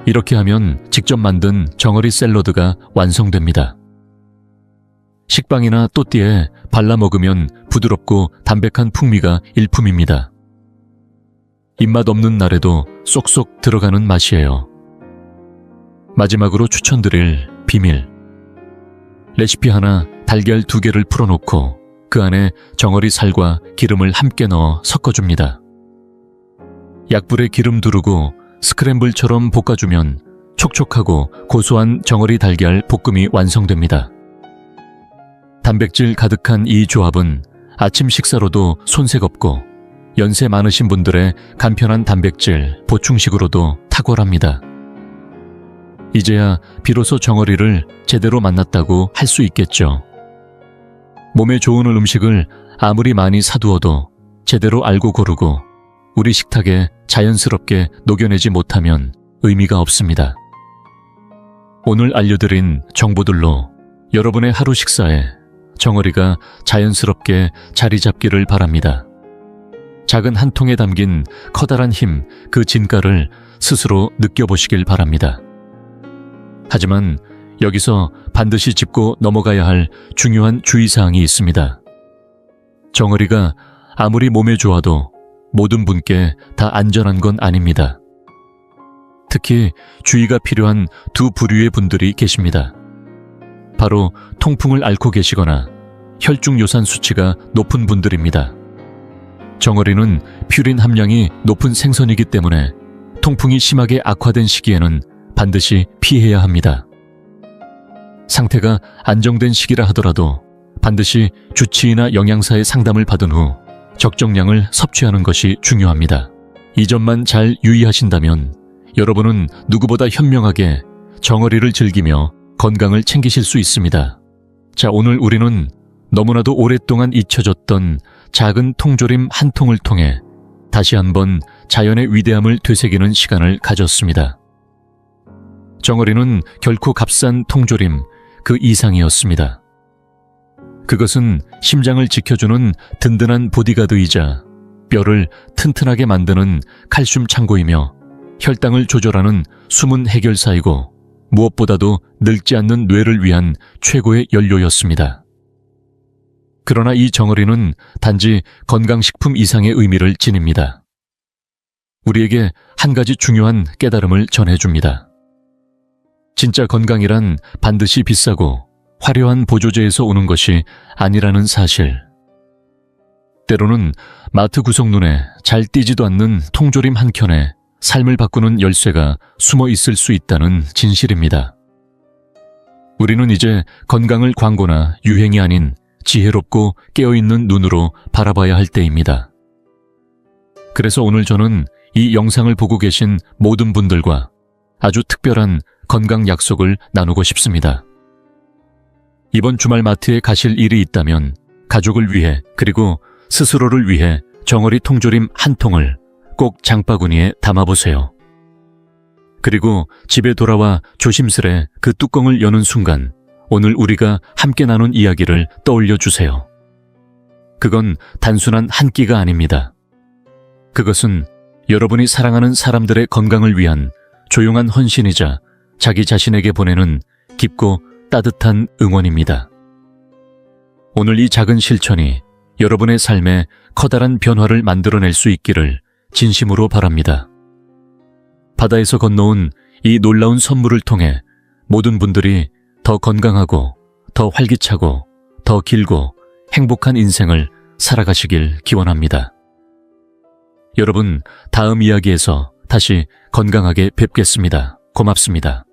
이렇게 하면 직접 만든 정어리 샐러드가 완성됩니다. 식빵이나 또띠에 발라 먹으면 부드럽고 담백한 풍미가 일품입니다. 입맛 없는 날에도 쏙쏙 들어가는 맛이에요. 마지막으로 추천드릴 비밀. 레시피 하나 달걀 2개를 풀어놓고 그 안에 정어리 살과 기름을 함께 넣어 섞어줍니다. 약불에 기름 두르고 스크램블처럼 볶아주면 촉촉하고 고소한 정어리 달걀 볶음이 완성됩니다. 단백질 가득한 이 조합은 아침 식사로도 손색 없고 연세 많으신 분들의 간편한 단백질 보충식으로도 탁월합니다. 이제야 비로소 정어리를 제대로 만났다고 할 수 있겠죠. 몸에 좋은 음식을 아무리 많이 사두어도 제대로 알고 고르고 우리 식탁에 자연스럽게 녹여내지 못하면 의미가 없습니다. 오늘 알려드린 정보들로 여러분의 하루 식사에 정어리가 자연스럽게 자리 잡기를 바랍니다. 작은 한 통에 담긴 커다란 힘, 그 진가를 스스로 느껴보시길 바랍니다. 하지만 여기서 반드시 짚고 넘어가야 할 중요한 주의사항이 있습니다. 정어리가 아무리 몸에 좋아도 모든 분께 다 안전한 건 아닙니다. 특히 주의가 필요한 두 부류의 분들이 계십니다. 바로 통풍을 앓고 계시거나 혈중요산 수치가 높은 분들입니다. 정어리는 퓨린 함량이 높은 생선이기 때문에 통풍이 심하게 악화된 시기에는 반드시 피해야 합니다. 상태가 안정된 시기라 하더라도 반드시 주치의나 영양사의 상담을 받은 후 적정량을 섭취하는 것이 중요합니다. 이 점만 잘 유의하신다면 여러분은 누구보다 현명하게 정어리를 즐기며 건강을 챙기실 수 있습니다. 자, 오늘 우리는 너무나도 오랫동안 잊혀졌던 작은 통조림 한 통을 통해 다시 한번 자연의 위대함을 되새기는 시간을 가졌습니다. 정어리는 결코 값싼 통조림 그 이상이었습니다. 그것은 심장을 지켜주는 든든한 보디가드이자 뼈를 튼튼하게 만드는 칼슘 창고이며 혈당을 조절하는 숨은 해결사이고 무엇보다도 늙지 않는 뇌를 위한 최고의 연료였습니다. 그러나 이 정어리는 단지 건강식품 이상의 의미를 지닙니다. 우리에게 한 가지 중요한 깨달음을 전해줍니다. 진짜 건강이란 반드시 비싸고 화려한 보조제에서 오는 것이 아니라는 사실. 때로는 마트 구석눈에 잘 띄지도 않는 통조림 한 켠에 삶을 바꾸는 열쇠가 숨어 있을 수 있다는 진실입니다. 우리는 이제 건강을 광고나 유행이 아닌 지혜롭고 깨어있는 눈으로 바라봐야 할 때입니다. 그래서 오늘 저는 이 영상을 보고 계신 모든 분들과 아주 특별한 건강 약속을 나누고 싶습니다. 이번 주말 마트에 가실 일이 있다면 가족을 위해 그리고 스스로를 위해 정어리 통조림 한 통을 꼭 장바구니에 담아보세요. 그리고 집에 돌아와 조심스레 그 뚜껑을 여는 순간 오늘 우리가 함께 나눈 이야기를 떠올려 주세요. 그건 단순한 한 끼가 아닙니다. 그것은 여러분이 사랑하는 사람들의 건강을 위한 조용한 헌신이자 자기 자신에게 보내는 깊고 따뜻한 응원입니다. 오늘 이 작은 실천이 여러분의 삶에 커다란 변화를 만들어낼 수 있기를 진심으로 바랍니다. 바다에서 건너온 이 놀라운 선물을 통해 모든 분들이 더 건강하고 더 활기차고 더 길고 행복한 인생을 살아가시길 기원합니다. 여러분, 다음 이야기에서 다시 건강하게 뵙겠습니다. 고맙습니다.